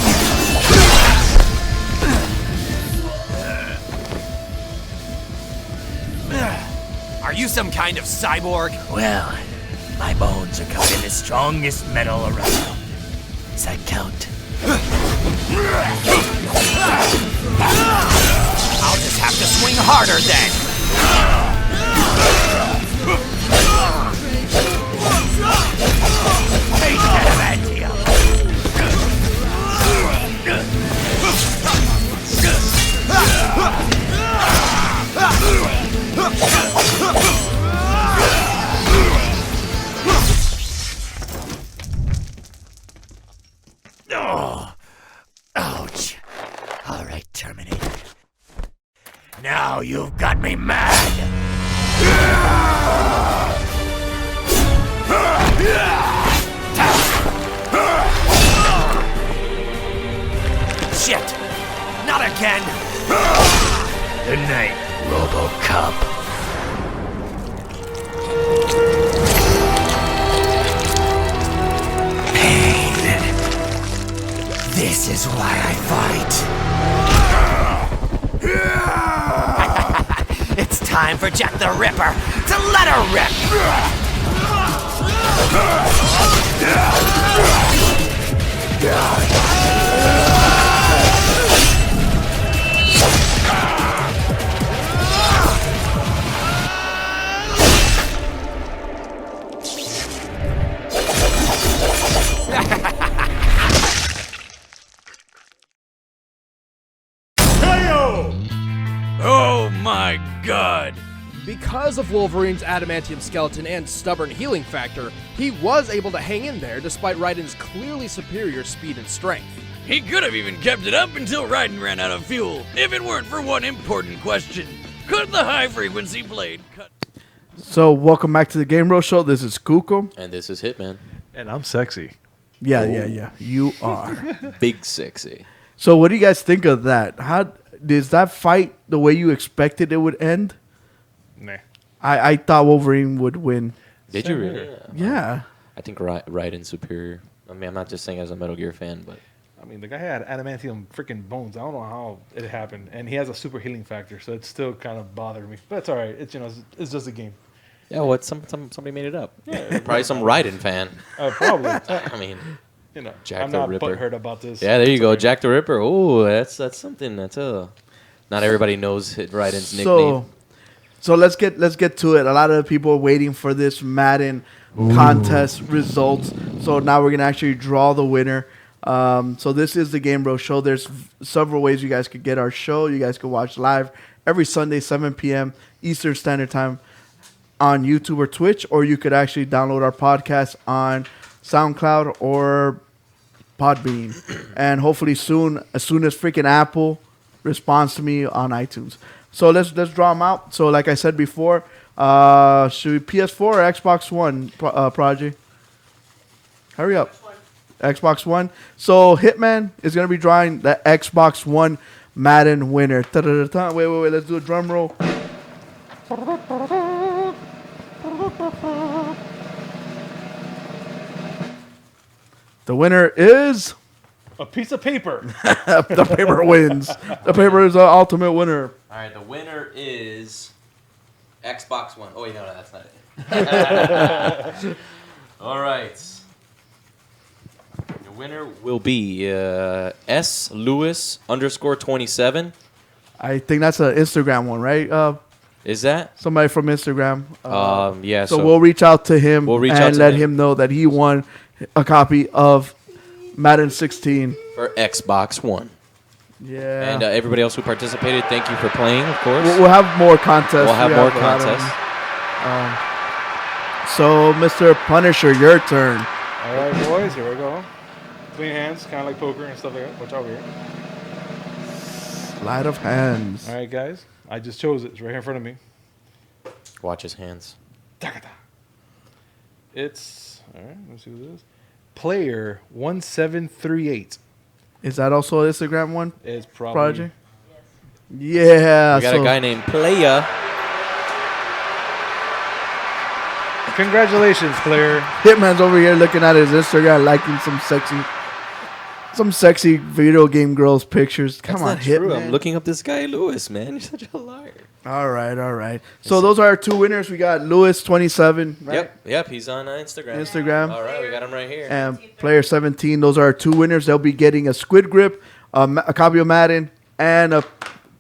you! Are you some kind of cyborg? Well, My bones are covered in the strongest metal around. Does that count? I'll just have to swing harder then. Take adamantium. Oh, ouch. All right, Terminator. Now you've got me mad. Shit! Not again! Good night, RoboCop. Pain. This is why I fight. It's time for Jack the Ripper to let her rip! Oh my god! Because of Wolverine's adamantium skeleton and stubborn healing factor, he was able to hang in there despite Raiden's clearly superior speed and strength. He could have even kept it up until Raiden ran out of fuel, if it weren't for one important question. Could the high-frequency blade cut... So, welcome back to the GameBros show. This is Kuko. And this is Hitman. And I'm sexy. Yeah. You are. Big sexy. So, what do you guys think of that? How is that fight the way you expected it would end? Nah. I thought Wolverine would win. Did you really? Yeah. I think Raiden's superior. I mean, I'm not just saying as a Metal Gear fan, but... I mean, the guy had adamantium freaking bones. I don't know how it happened. And he has a super healing factor, so it still kind of bothered me. But it's all right. It's, you know, it's just a game. Yeah, well, somebody made it up. Yeah, probably some Raiden fan. Probably. I mean, you know, Jack I'm the not Ripper. butthurt about this. Yeah, there you go, Jack the Ripper. Oh, that's something. That's a. Not everybody knows Raiden's nickname. So let's get to it. A lot of people are waiting for this Madden contest results. So now we're gonna actually draw the winner. So this is the GameBros show. There's several ways you guys could get our show. You guys could watch live every Sunday, 7 p.m. Eastern Standard Time on YouTube or Twitch, or you could actually download our podcast on SoundCloud or Podbean. And hopefully soon, as soon as freaking Apple responds to me on iTunes. So let's draw them out. So like I said before, should we PS4 or Xbox One, Prodigy? Hurry up. Xbox One. So Hitman is going to be drawing the Xbox One Madden winner. Ta-da-da-da. Wait. Let's do a drum roll. The winner is... a piece of paper. The paper wins. The paper is the ultimate winner. All right, the winner is Xbox One. Oh, wait, no, that's not it. All right. The winner will be S Lewis _27. I think that's an Instagram one, right? Is that? Somebody from Instagram. Yeah. So we'll reach out to him We'll reach and out to let him. him know that he won a copy of Madden 16. For Xbox One. Yeah. And everybody else who participated, thank you for playing, of course. We'll have more contests. We'll have We more a lot of contests. them. So, Mr. Punisher, your turn. All right, boys, here we go. Clean hands, kind of like poker and stuff like that. Watch out here. Sleight of hands. All right, guys. I just chose it. It's right here in front of me. Watch his hands. It's, all right, let's see what it is. Player 1738. Is that also an Instagram one? It's probably. Prodigy? Yeah. We got a guy named Playa. Congratulations, player. Hitman's over here looking at his Instagram, liking some some sexy video game girls pictures. Come That's on, not true. Hitman. I'm looking up this guy, Lewis, man. You're such a liar. All right. So those are our two winners. We got Lewis 27. Right? Yep. He's on Instagram. All right, we got him right here. And Player 17. Those are our two winners. They'll be getting a Squid Grip, a copy of Madden, and a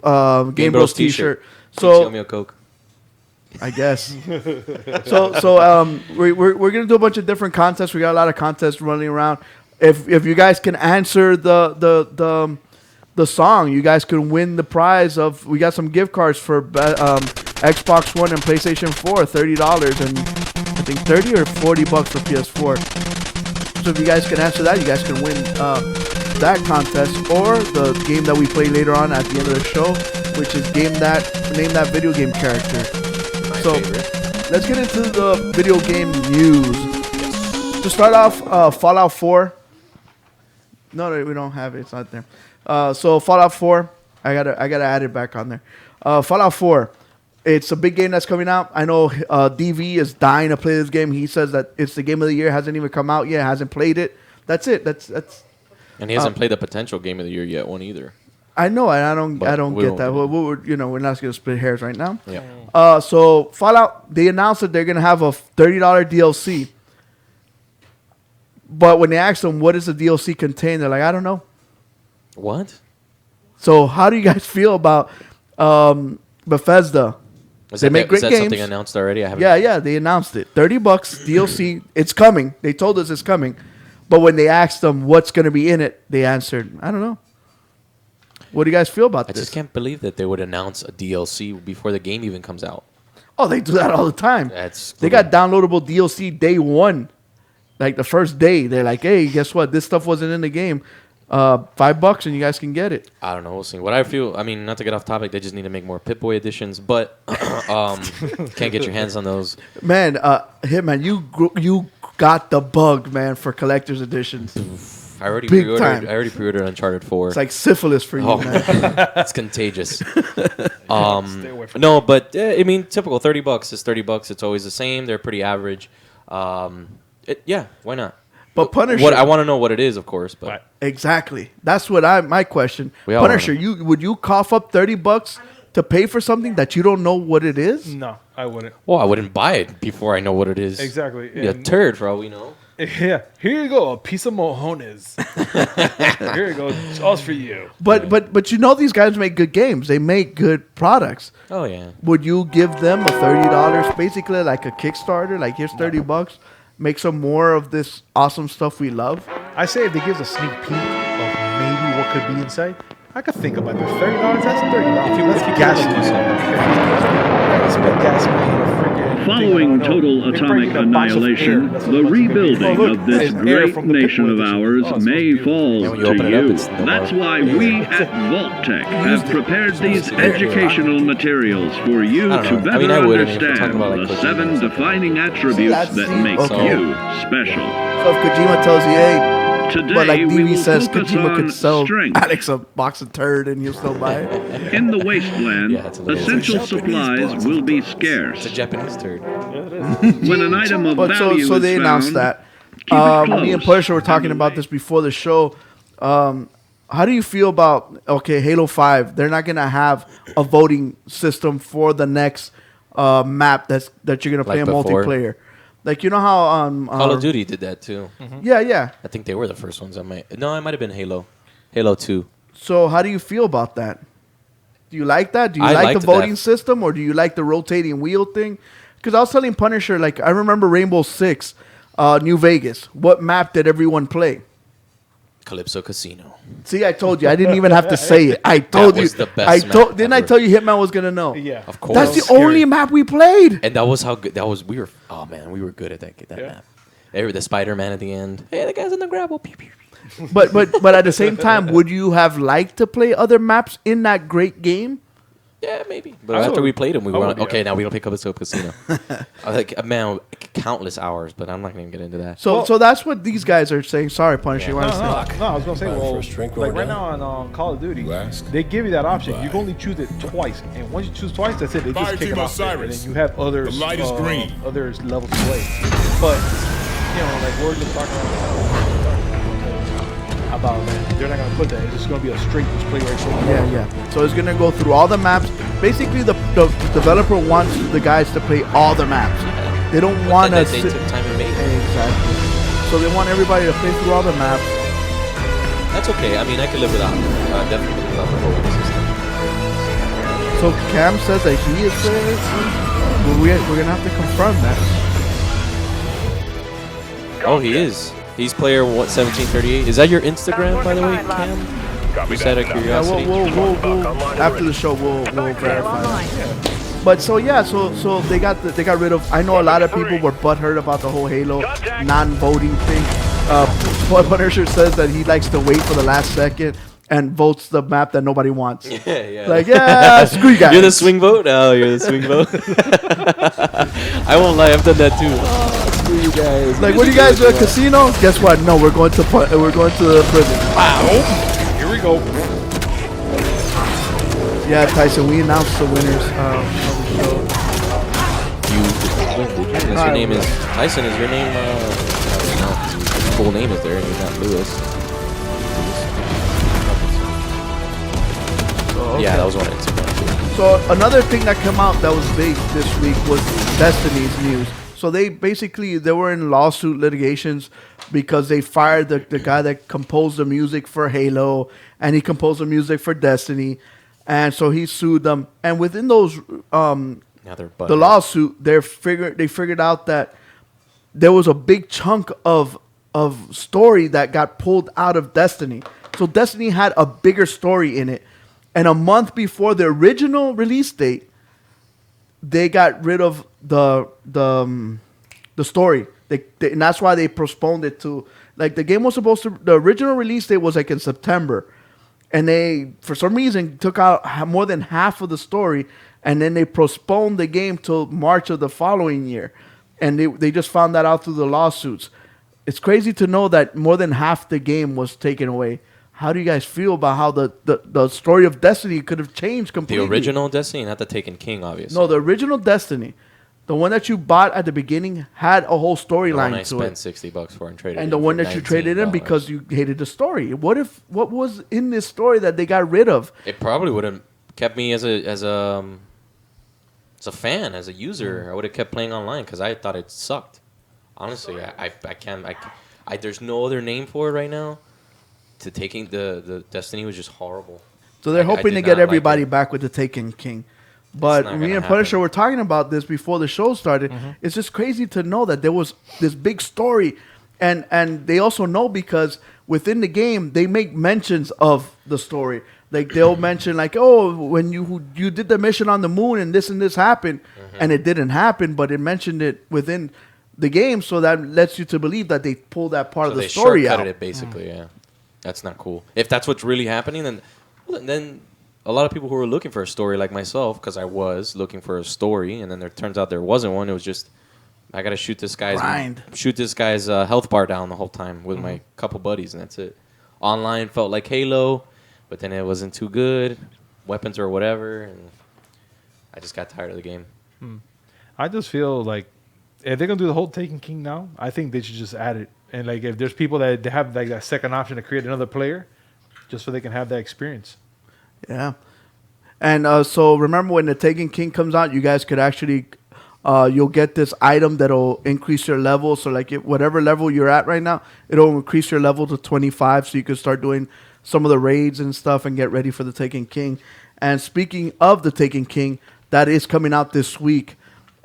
GameBros T-shirt. So me a Coke. I guess. so we're gonna do a bunch of different contests. We got a lot of contests running around. If you guys can answer the song, you guys can win the prize of. We got some gift cards for Xbox One and PlayStation 4, $30, and I think $30 or $40 for PS4. So if you guys can answer that, you guys can win that contest or the game that we play later on at the end of the show, which is name that video game character. So let's get into the video game news. To start off, Fallout 4. No, we don't have it. It's not there. So Fallout 4, I gotta add it back on there. Fallout 4, it's a big game that's coming out. I know DV is dying to play this game. He says that it's the game of the year. Hasn't even come out yet. Hasn't played it. That's it. That's. And he hasn't played the potential game of the year yet one either. I know. I don't But get that. We're not gonna split hairs right now. Yeah. So Fallout, they announced that they're gonna have a $30 DLC. But when they asked them what does the DLC contain, they're like, I don't know. What? So how do you guys feel about Bethesda? They make great games. Something announced already? I haven't. Yeah, they announced it. $30 DLC. It's coming. They told us it's coming. But when they asked them what's going to be in it, they answered, I don't know. What do you guys feel about this? I just can't believe that they would announce a DLC before the game even comes out. Oh, they do that all the time. They got downloadable DLC day one. Like the first day, they're like, hey, guess what? This stuff wasn't in the game. $5 and you guys can get it. I don't know. We'll see. What I feel, I mean, not to get off topic, they just need to make more Pip-Boy editions, but can't get your hands on those. Man, Hitman, you got the bug, man, for collector's editions. I already pre-ordered Uncharted 4. It's like syphilis for you, man. It's contagious. No, but I mean, typical $30 is $30. It's always the same. They're pretty average. Yeah, why not? But Punisher, I want to know what it is, of course. But exactly, that's what my question. We all Punisher, would you cough up $30 to pay for something that you don't know what it is? No, I wouldn't. Well, I wouldn't buy it before I know what it is. Exactly. Be a turd for all we know. Yeah, here you go, a piece of mojones. Here you go, just for you. But you know these guys make good games. They make good products. Oh yeah. Would you give them a $30, basically like a Kickstarter? Like here's $30. Make some more of this awesome stuff we love. I say if they give us a sneak peek of maybe what could be inside, I could think about this. $30, that's $30. That's gas money. Spend gas money on a freaking Following total atomic annihilation, the rebuilding of this great nation of ours may fall to you. That's why we at Vault-Tec have prepared these educational materials for you to better understand the 7 defining attributes that make you special. So if Kojima tells you, hey, Today, but like we DV will says, focus Kojima could on sell strength. Alex a box of turd and he'll still buy it. In the wasteland, essential supplies will be scarce. It's a Japanese turd. When an item of value so they is announced found, that. Me and Punisher were talking about this before the show. How do you feel about Halo 5? They're not gonna have a voting system for the next map that you're gonna play in multiplayer. Like you know how Call of Duty did that too. Mm-hmm. Yeah. I think they were the first ones. It might have been Halo 2. So how do you feel about that? Do you like that? Do you I like the liked voting that. system, or do you like the rotating wheel thing? Because I was telling Punisher, like I remember Rainbow Six, New Vegas. What map did everyone play? Calypso Casino. See, I told you. I didn't even have to say it. I told That you. was the best map Didn't I ever. tell you Hitman was gonna know? Yeah, Of course. That's the only map we played. And that was how good. We were. Oh man, we were good at that map. The Spider-Man at the end. Hey, the guy's in the grapple. Pew, pew, pew. But at the same time, would you have liked to play other maps in that great game? Yeah, maybe. But after we played them, we went, okay, now we don't play Calypso Casino. Countless hours, but I'm not going to get into that. So that's what these guys are saying. Sorry, Punisher. You want to say? No, I was going to say, like right now on Call of Duty, they give you that option. You can only choose it twice. And once you choose twice, that's it. They just kick it off. And then you have others, others levels to play. But, like we're just talking about about that. They're not gonna put that. It's just gonna be a straight just play right through. Yeah. So it's gonna go through all the maps. Basically, the developer wants the guys to play all the maps. They don't want to. They took time and made it. Exactly. So they want everybody to play through all the maps. That's okay. I mean, I can live without it. Definitely live without the whole system. So Cam says that he is there. We're gonna have to confirm that. Oh, he is. He's player 1738. Is that your Instagram, by the way, Cam? Just out of curiosity. Yeah, we'll after the show we'll verify that. But so they got rid of. I know a lot of people were butthurt about the whole Halo non-voting thing. Punisher says that he likes to wait for the last second and votes the map that nobody wants. Yeah. Like, yeah, screw you guys. You're the swing vote? Oh, you're the swing vote. I won't lie, I've done that too. Oh, screw you guys. Like, what do you guys do at casino? Guess what? No, we're going to prison. Wow. Here we go. Yeah, Tyson, we announced the winners of the show. Your name is Tyson. Is your name? Your full name is there, and you're not Lewis. Okay. Yeah, that was on Instagram. So another thing that came out that was big this week was Destiny's news. So they were in lawsuit litigations because they fired the guy that composed the music for Halo, and he composed the music for Destiny, and so he sued them. And within those the lawsuit, they figured out that there was a big chunk of story that got pulled out of Destiny. So Destiny had a bigger story in it. And a month before the original release date, they got rid of the story. And that's why they postponed it to, like, the game was supposed to, the original release date was like in September. And they, for some reason, took out more than half of the story. And then they postponed the game till March of the following year. And they just found that out through the lawsuits. It's crazy to know that more than half the game was taken away. How do you guys feel about how the story of Destiny could have changed completely? The original Destiny, not the Taken King, obviously. No, the original Destiny, the one that you bought at the beginning, had a whole storyline to it. The one I spent $60 for and traded. And the one that you traded in because you hated the story. What was in this story that they got rid of? It probably would have kept me as a fan, as a user. I would have kept playing online because I thought it sucked. Honestly, I can't. There's no other name for it right now. To taking the Destiny was just horrible. So they're hoping to get everybody back with the Taken King. But me and Punisher were talking about this before the show started. Mm-hmm. It's just crazy to know that there was this big story. And they also know because within the game, they make mentions of the story. Like, they'll mention, like, oh, when you did the mission on the moon and this happened. Mm-hmm. And it didn't happen, but it mentioned it within the game. So that lets you to believe that they pulled that part of the story out. They shortcutted it, basically, yeah. That's not cool. If that's what's really happening, then a lot of people who were looking for a story, like myself, because I was looking for a story, and then there turns out there wasn't one. It was just I got to shoot this guy's health bar down the whole time with my couple buddies, and that's it. Online felt like Halo, but then it wasn't too good, weapons or whatever, and I just got tired of the game. I just feel like if they're gonna do the whole Taken King now, I think they should just add it. And like, if there's people that they have like that second option to create another player, just so they can have that experience. Yeah, and so remember when the Taken King comes out, you guys could actually, you'll get this item that'll increase your level. So like, whatever level you're at right now, it'll increase your level to 25, so you can start doing some of the raids and stuff and get ready for the Taken King. And speaking of the Taken King, that is coming out this week.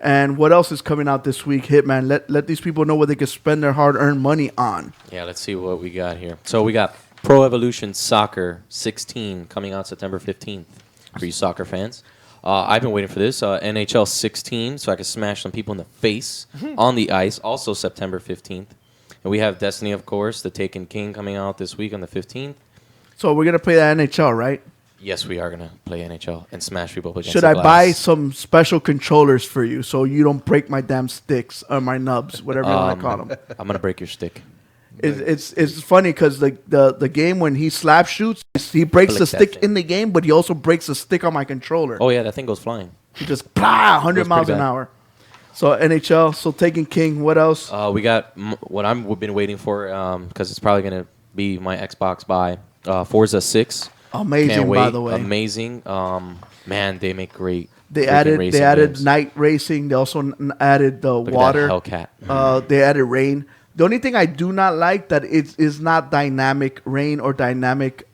And what else is coming out this week, Hitman? Let these people know what they can spend their hard-earned money on. Yeah, let's see what we got here. So we got Pro Evolution Soccer 16 coming out September 15th for you soccer fans. I've been waiting for this. NHL 16, so I can smash some people in the face on the ice, also September 15th. And we have Destiny, of course, the Taken King coming out this week on the 15th. So we're going to play the NHL, right? Yes, we are going to play NHL and smash people against Should the I glass. buy some special controllers for you so you don't break my damn sticks or my nubs, whatever you want to call them? I'm going to break your stick. It's funny because the game when he slap shoots, he breaks the stick in the game, but he also breaks the stick on my controller. Oh, yeah, that thing goes flying. He just, 100 miles an hour. So NHL, so Taken King, what else? We got what I've been waiting for because it's probably going to be my Xbox buy. Forza 6. Amazing, Can't wait. by the way. Amazing. Man, they make great. They freaking added games. night racing. They also added the Look at that water. Hellcat. They added rain. The only thing I do not like that it is not dynamic rain or dynamic.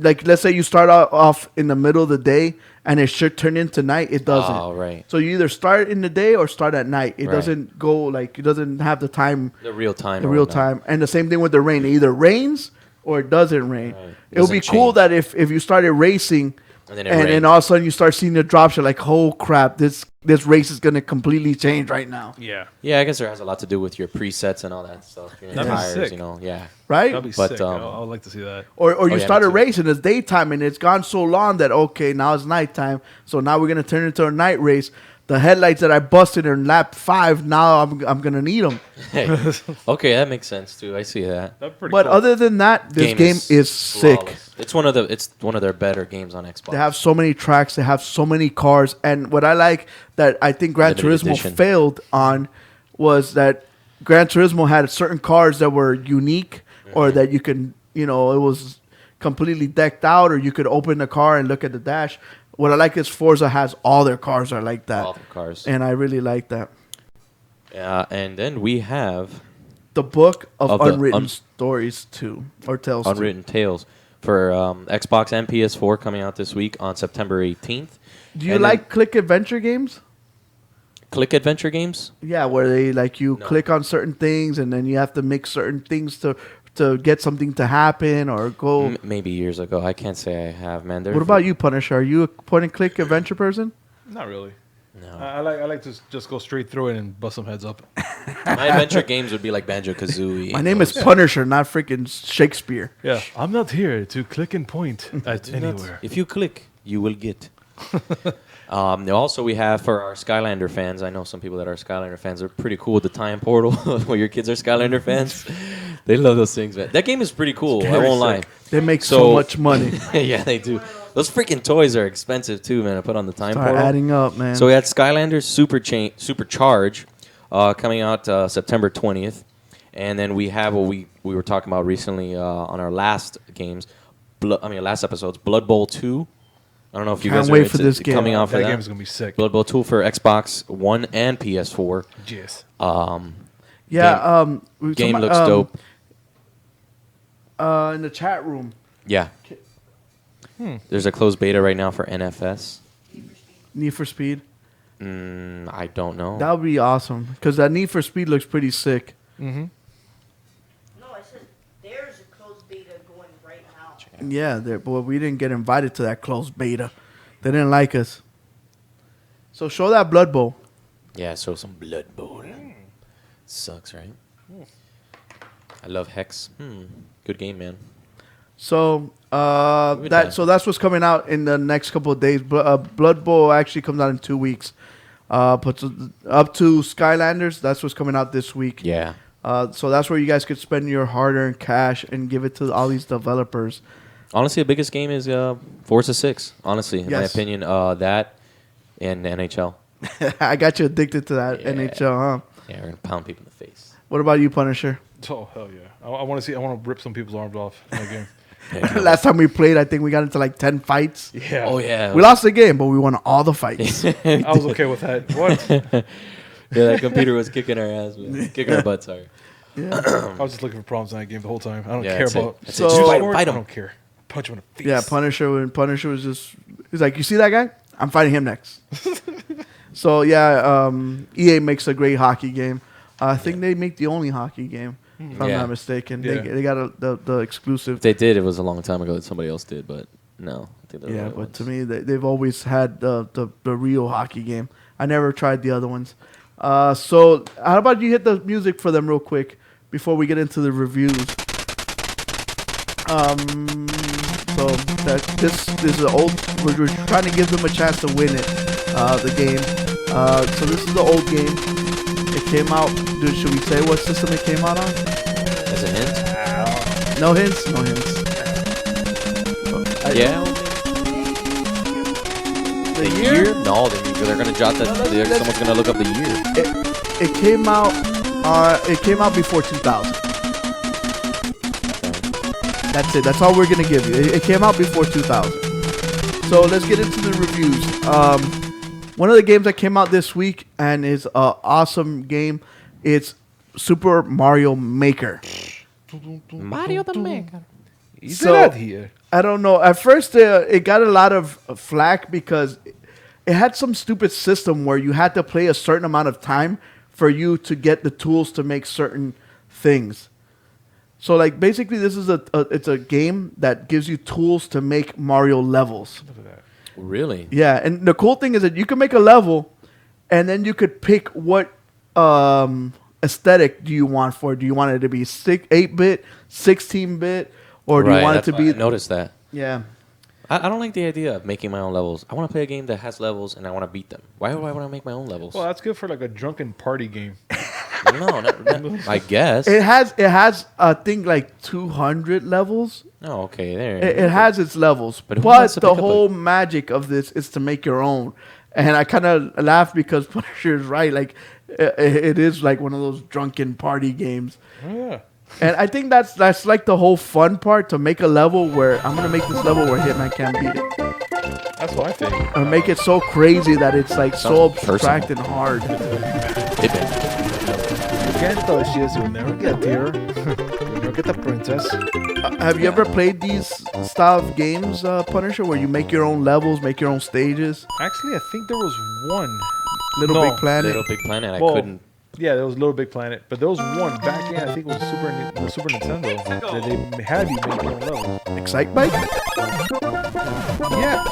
Like let's say you start off in the middle of the day and it should turn into night. It doesn't. Oh, right. So you either start in the day or start at night. It Right. doesn't go like it doesn't have the time. The real time. The or real whatnot. time. And the same thing with the rain. It either rains or it doesn't rain. Right. It would be Doesn't cool change. that if you started racing And then it and rained. all of a sudden you start seeing the drops, you're like, oh crap, this race is gonna completely change right now. Yeah. Yeah, I guess there has a lot to do with your presets and all that stuff. Your That'd be tires, sick. you know. Yeah. Right? That'd be But, sick. I would like to see that. Or you yeah, me start a too. race and it's daytime and it's gone so long that okay, now it's nighttime. So now we're gonna turn it into a night race. The headlights that I busted in lap 5, now I'm gonna need them. Hey. Okay, that makes sense too. I see that. That'd be pretty But cool. other than that, this game is sick. flawless. It's one of their better games on Xbox. They have so many tracks. They have so many cars. And what I like that I think Gran Limited Turismo edition. failed on was that Gran Turismo had certain cars that were unique or that you can, it was completely decked out or you could open the car and look at the dash. What I like is Forza has all their cars are like that. All the cars. And I really like that. And then we have The book of Of the Unwritten Stories 2 or Tales 2. Unwritten Tales for Xbox and PS4 coming out this week on September 18th. Do you And like click adventure games? Click adventure games? Yeah, where they you No. click on certain things and then you have to make certain things to get something to happen or go. Maybe years ago. I can't say I have, man. What about you, Punisher? Are you a point and click adventure person? Not really. No. I like to just go straight through it and bust some heads up. My adventure games would be like Banjo-Kazooie. My name is Punisher, not freaking Shakespeare. Yeah, I'm not here to click and point at anywhere. If you click, you will get. Also, we have for our Skylander fans. I know some people that are Skylander fans are pretty cool with the time portal. When your kids are Skylander fans, they love those things, man. That game is pretty cool. I won't lie. They make so much money. Yeah, they do. Those freaking toys are expensive too, man. I put on the time Start portal. adding up, man. So we had Skylanders Supercharge coming out September 20th, and then we have what we were talking about recently on our last games. Last episodes. Blood Bowl 2. I don't know if you Can't guys wait are for this game. coming out for That that. game's gonna be sick. Blood Bowl 2 for Xbox One and PS4. Yes. Yeah, Game looks dope. In the chat room. Yeah. There's a closed beta right now for NFS. Need for Speed. I don't know. That would be awesome because that Need for Speed looks pretty sick. Mm-hmm. No, I said there's a closed beta going right now. Yeah, but we didn't get invited to that closed beta. They didn't like us. So show that Blood Bowl. Yeah, so some Blood Bowl. Sucks, right? I love Hex. Good game, man. So Good time. that's what's coming out in the next couple of days. Blood Bowl actually comes out in 2 weeks. But up to Skylanders, that's what's coming out this week. Yeah. So that's where you guys could spend your hard-earned cash and give it to all these developers. Honestly, the biggest game is Forza 6. Honestly, in my Yes. opinion, that and NHL. I got you addicted to that Yeah. NHL, huh? Yeah, we're gonna pound people in the face. What about you, Punisher? Oh hell yeah! I want to rip some people's arms off in that game. Last time we played, I think we got into like 10 fights. Yeah. Oh yeah. We lost the game, but we won all the fights. I was okay with that. What? Yeah, that computer was kicking our ass, man. Kicking our butts, sorry. Yeah. I was just looking for problems in that game the whole time. I don't Yeah, care that's it. about. That's it. Just So- fight him. Fight I him. don't care. Punch him in the face. Yeah, Punisher was just... He's like, you see that guy? I'm fighting him next. So, yeah, EA makes a great hockey game. I think they make the only hockey game, if I'm Yeah. not mistaken. Yeah. They got the exclusive. If they did, it was a long time ago that somebody else did, but no. I think they're the Yeah, only but ones. to me, they've always had the real hockey game. I never tried the other ones. So how about you hit the music for them real quick before we get into the reviews? So this is an old. We're trying to give them a chance to win it, the game. So this is the old game. It came out. Dude, should we say what system it came out on? As a hint? No hints. No hints. Yeah. The year? No, they're gonna jot that. Someone's gonna look up the year. It came out. It came out before 2000. That's it. That's all we're gonna give you. It came out before 2000. So let's get into the reviews. One of the games that came out this week and is an awesome game. It's Super Mario Maker. Mario the Maker. He's So- out here. I don't know. At first, it got a lot of flack because it had some stupid system where you had to play a certain amount of time for you to get the tools to make certain things. So, like, basically, this is it's a game that gives you tools to make Mario levels. Really? Yeah, and the cool thing is that you can make a level, and then you could pick what aesthetic do you want for it. Do you want it to be 8-bit, 16-bit, or do you want it to be... I noticed that. Yeah. I don't like the idea of making my own levels. I want to play a game that has levels, and I want to beat them. Why do I want to make my own levels? Well, that's good for like a drunken party game. No, I guess. It has I think like 200 levels. Oh, okay, there. It has its levels, But but, who wants to the pick up whole magic of this is to make your own. And I kind of laugh because Punisher is right. Like it is like one of those drunken party games. Oh, yeah. And I think that's like the whole fun part, to make a level where I'm gonna make this level where Hitman can't beat it. That's what I think. Or make it so crazy that it's like so Something abstract and hard. Hitman. You can't touch this. You'll never get here. You'll never get the princess. Have you ever played these style of games, Punisher, where you make your own levels, make your own stages? Actually, I think there was one. Little No. Big Planet. Little Big Planet. Well, I couldn't. Yeah, there was Little Big Planet, but there was one back in, I think it was the Super Nintendo, that they had you make your own levels. Excite Bike? Yeah,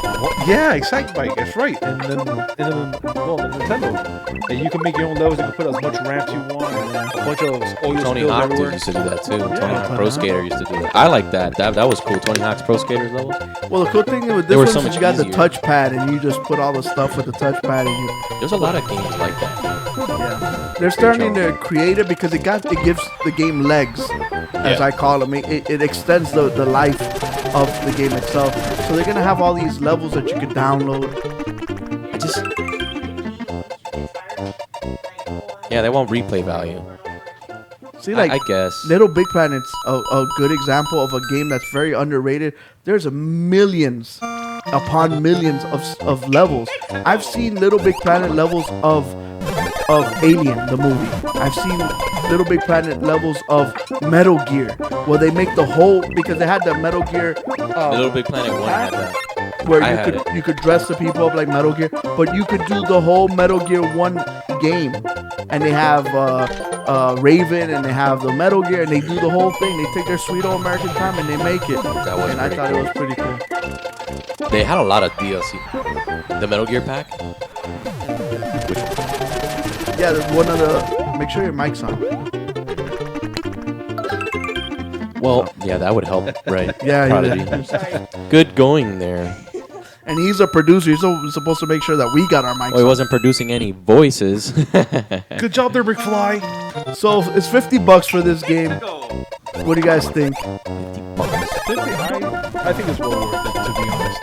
yeah, Excite Bike. That's right. And then, the Nintendo, and you can make your own levels. You can put as much ramps you want, a bunch of oil Tony spills Hawk everywhere. used to do that too. Tony Hawk Pro Skater used to do that. I like that. That was cool. Tony Hawk's Pro Skaters levels. Well, the cool thing with They this were one so is much you got the easier. touchpad, and you just put all the stuff with the touchpad, and you. There's a lot of games like that. Yeah, they're starting to create it because it gives the game legs, as I call them. It extends the life of the game itself. So they're gonna have all these levels that you can download. I just. Yeah, they want replay value. See, like I guess. Little Big Planet's a good example of a game that's very underrated. There's millions upon millions of levels. I've seen Little Big Planet levels of Alien, the movie. I've seen Little Big Planet levels of Metal Gear, where they make the whole, because they had the Metal Gear Little Big Planet 1 had that. where I had it. you could dress the people up like Metal Gear, but you could do the whole Metal Gear 1 game, and they have Raven, and they have the Metal Gear, and they do the whole thing. They take their sweet old American time and they make it. That was and I pretty thought cool. it was pretty cool. They had a lot of DLC. The Metal Gear pack. Yeah, there's one of the. Make sure your mic's on. Well, yeah, that would help, right? Yeah, Prodigy. yeah. Good going there. And he's a producer. He's supposed to make sure that we got our mics Well, he on. wasn't producing any voices. Good job there, McFly. So it's $50 for this game. What do you guys think? I think it's well worth it, to be honest.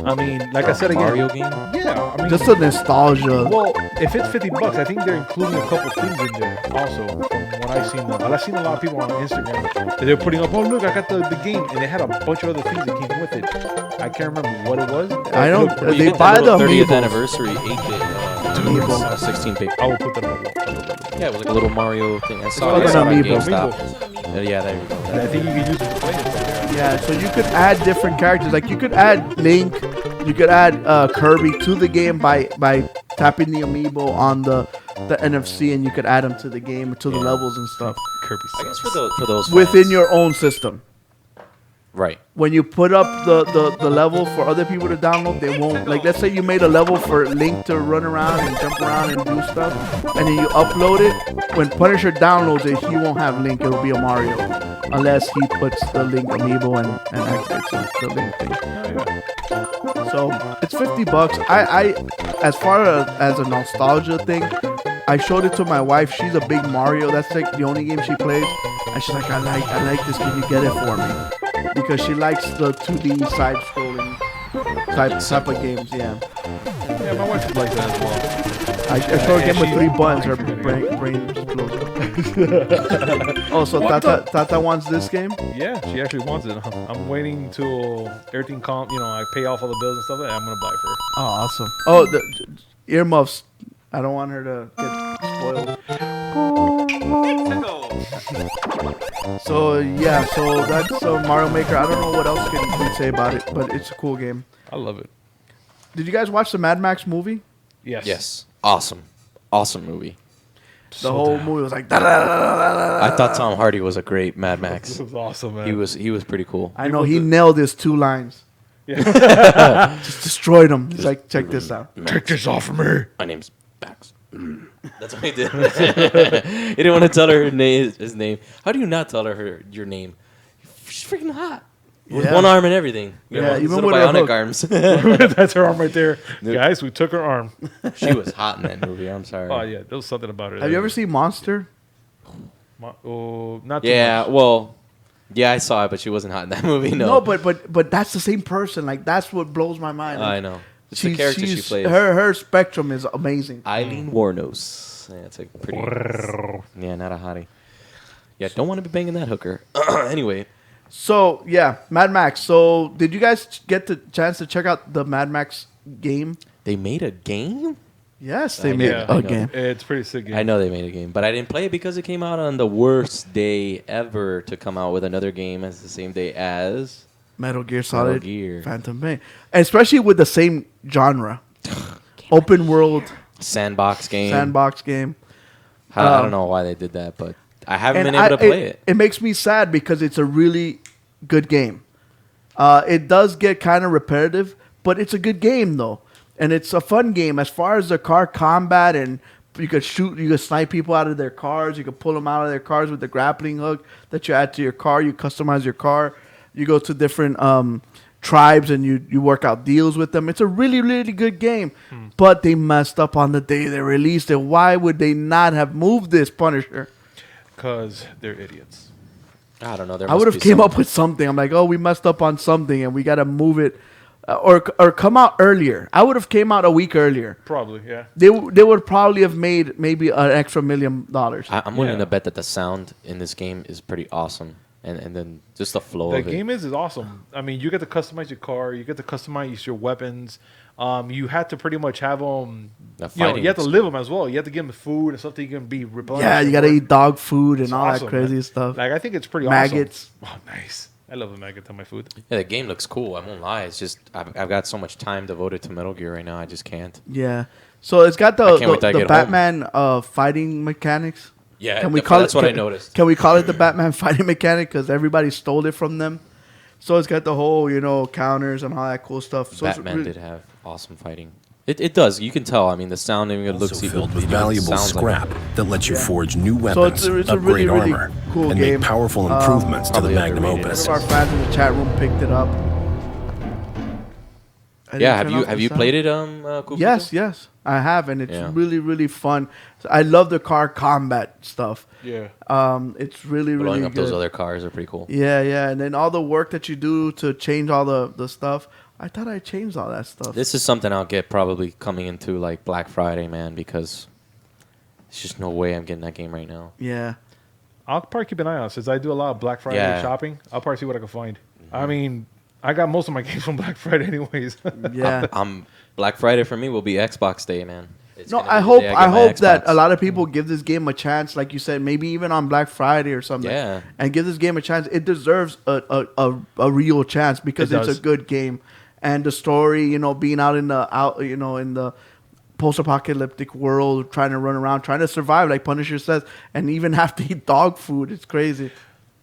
I mean, like I said again, Mario game? Yeah, I mean, Just the nostalgia. well, if it's $50, I think they're including a couple things in there. Also, from what I've seen, I've seen a lot of people on Instagram that they're putting up. Oh, look, I got the game, and they had a bunch of other things that came with it. I can't remember what it was. I don't. Look, They buy the 30th amiibos. anniversary 8-bit, Amiibo. 16-bit. I will put that up. Yeah, it was like a little Mario thing. I saw like it an on amiibo. GameStop. Yeah, there you go. And I think you can use it to play it somewhere. Yeah, so you could add different characters. Like you could add Link, you could add Kirby to the game by tapping the amiibo on the NFC, and you could add them to the game, to the levels and stuff Kirby I guess sucks. for those within fans. your own system. Right. When you put up the level for other people to download, they won't. Like, let's say you made a level for Link to run around and jump around and do stuff, and then you upload it. When Punisher downloads it, he won't have Link. It'll be a Mario, unless he puts the Link amiibo and activates the Link thing. So it's $50. I as far as a nostalgia thing, I showed it to my wife. She's a big Mario. That's like the only game she plays, and she's like, I like this. Can you get it for me? Because she likes the 2D side-scrolling type of games, yeah. Yeah, my wife likes that as well. I showed a game with 3 buttons. Her brain exploded. Oh, so Tata wants this game? Yeah, she actually wants it. I'm waiting till everything calm. I pay off all the bills and stuff like that. I'm gonna buy it for her. Oh, awesome. Oh, the earmuffs. I don't want her to get spoiled. So yeah, so that's Mario Maker. I don't know what else can we say about it, but it's a cool game. I love it. Did you guys watch the Mad Max movie? Yes. Yes. Awesome movie. The whole movie was like. Da-da-da-da-da-da. I thought Tom Hardy was a great Mad Max. This was awesome, man. He was pretty cool. I know he nailed his 2 lines. Yeah. Just destroyed him. He's like, check this out. Take this off of me. My name's Max. That's what he did. He didn't want to tell her his name. How do you not tell her your name? She's freaking hot. With one arm and everything. Yeah, even with with bionic her arms. That's her arm right there. Guys, we took her arm. She was hot in that movie. I'm sorry. Oh, yeah. There was something about her. Have you ever seen Monster? Not too much. Well, yeah, I saw it, but she wasn't hot in that movie. No, but that's the same person. Like, that's what blows my mind. Like, I know. It's the character she plays. Her spectrum is amazing. Eileen Warnos. Yeah, it's a pretty. Yeah, not a hottie. Yeah, don't want to be banging that hooker. Anyway. So yeah, Mad Max. So did you guys get the chance to check out the Mad Max game? They made a game? Yes, they made a game. It's a pretty sick game. I know they made a game, but I didn't play it because it came out on the worst day ever to come out with another game as the same day as Metal Gear Solid, Metal Gear. Phantom Pain, and especially with the same genre, open world sandbox game. I don't know why they did that, but I haven't been able to play it. It makes me sad because it's a really good game. It does get kind of repetitive, but it's a good game though, and it's a fun game as far as the car combat. And you could snipe people out of their cars. You could pull them out of their cars with the grappling hook that you add to your car. You customize your car. You go to different tribes and you work out deals with them. It's a really, really good game, but they messed up on the day they released it. Why would they not have moved this, Punisher? Because they're idiots. I don't know. I would have came up with something. I'm like, oh, we messed up on something and we got to move it or come out earlier. I would have came out a week earlier. Probably, yeah. They would probably have made maybe an extra $1 million. I'm willing to bet that the sound in this game is pretty awesome. And then just the flow of it. The game is awesome. I mean, you get to customize your car. You get to customize your weapons. You had to pretty much have them. You have to live them as well. You have to give them food and stuff that you can be replenished. Yeah, you got to eat dog food and all that crazy stuff. Like, I think it's pretty maggots. Awesome. Oh, nice. I love the maggots on my food. Yeah, the game looks cool. I won't lie. It's just I've got so much time devoted to Metal Gear right now. I just can't. Yeah. So it's got the Batman fighting mechanics. Yeah, can we call that's what I noticed. Can we call it the Batman fighting mechanic? Because everybody stole it from them. So it's got the whole, counters and all that cool stuff. So Batman did have awesome fighting. It does. You can tell. I mean, the sound even looks filled with valuable scrap that lets you forge new weapons, upgrade armor, cool and game. make powerful improvements to the Magnum Opus. One of our fans in the chat room picked it up. Yeah, have you played it, Kufito? Yes, I have, and it's really, really fun. I love the car combat stuff. Yeah. It's really, Blowing really up good. those other cars are pretty cool. Yeah, and then all the work that you do to change all the stuff. I thought I changed all that stuff. This is something I'll get probably coming into like Black Friday, man, because there's just no way I'm getting that game right now. Yeah. I'll probably keep an eye on it since I do a lot of Black Friday shopping. I'll probably see what I can find. Mm-hmm. I mean, I got most of my games from Black Friday anyways. Yeah. I'm Black Friday for me will be Xbox Day, man. I hope that a lot of people give this game a chance, like you said, maybe even on Black Friday or something. Yeah. And give this game a chance. It deserves a real chance because it's a good game. And the story, being out in the post-apocalyptic world, trying to run around, trying to survive, like Punisher says, and even have to eat dog food. It's crazy.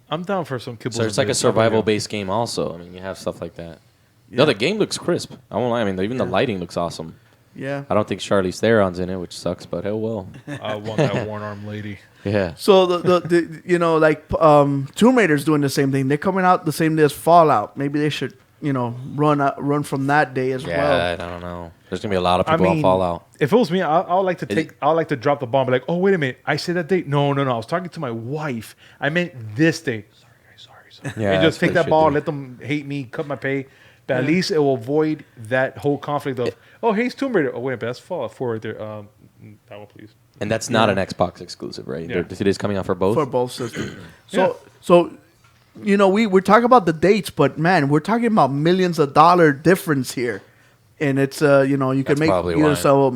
I'm down for some kibbles. So it's like a survival-based game also. I mean, you have stuff like that. Yeah. No, the game looks crisp. I won't lie. I mean, even the lighting looks awesome. Yeah. I don't think Charlize Theron's in it, which sucks, but hell well. I want that one-armed lady. Yeah. So Tomb Raider's doing the same thing. They're coming out the same day as Fallout. Maybe they should, run from that day as well. Yeah, I don't know. There's gonna be a lot of people on Fallout. If it was me, I would like to drop the bomb. Be like, oh wait a minute, I said that date. No. I was talking to my wife. I meant this date. Sorry. Yeah, and just take that ball, let them hate me, cut my pay. But at least it will avoid that whole conflict of, hey, it's Tomb Raider. Oh wait, but that's Fallout 4 right there. That one, please. And that's not an Xbox exclusive, right? Yeah. It is coming out for both? For both systems. So, you know, we're talking about the dates, but, man, we're talking about millions of dollar difference here. And it's, you know, you can make either sell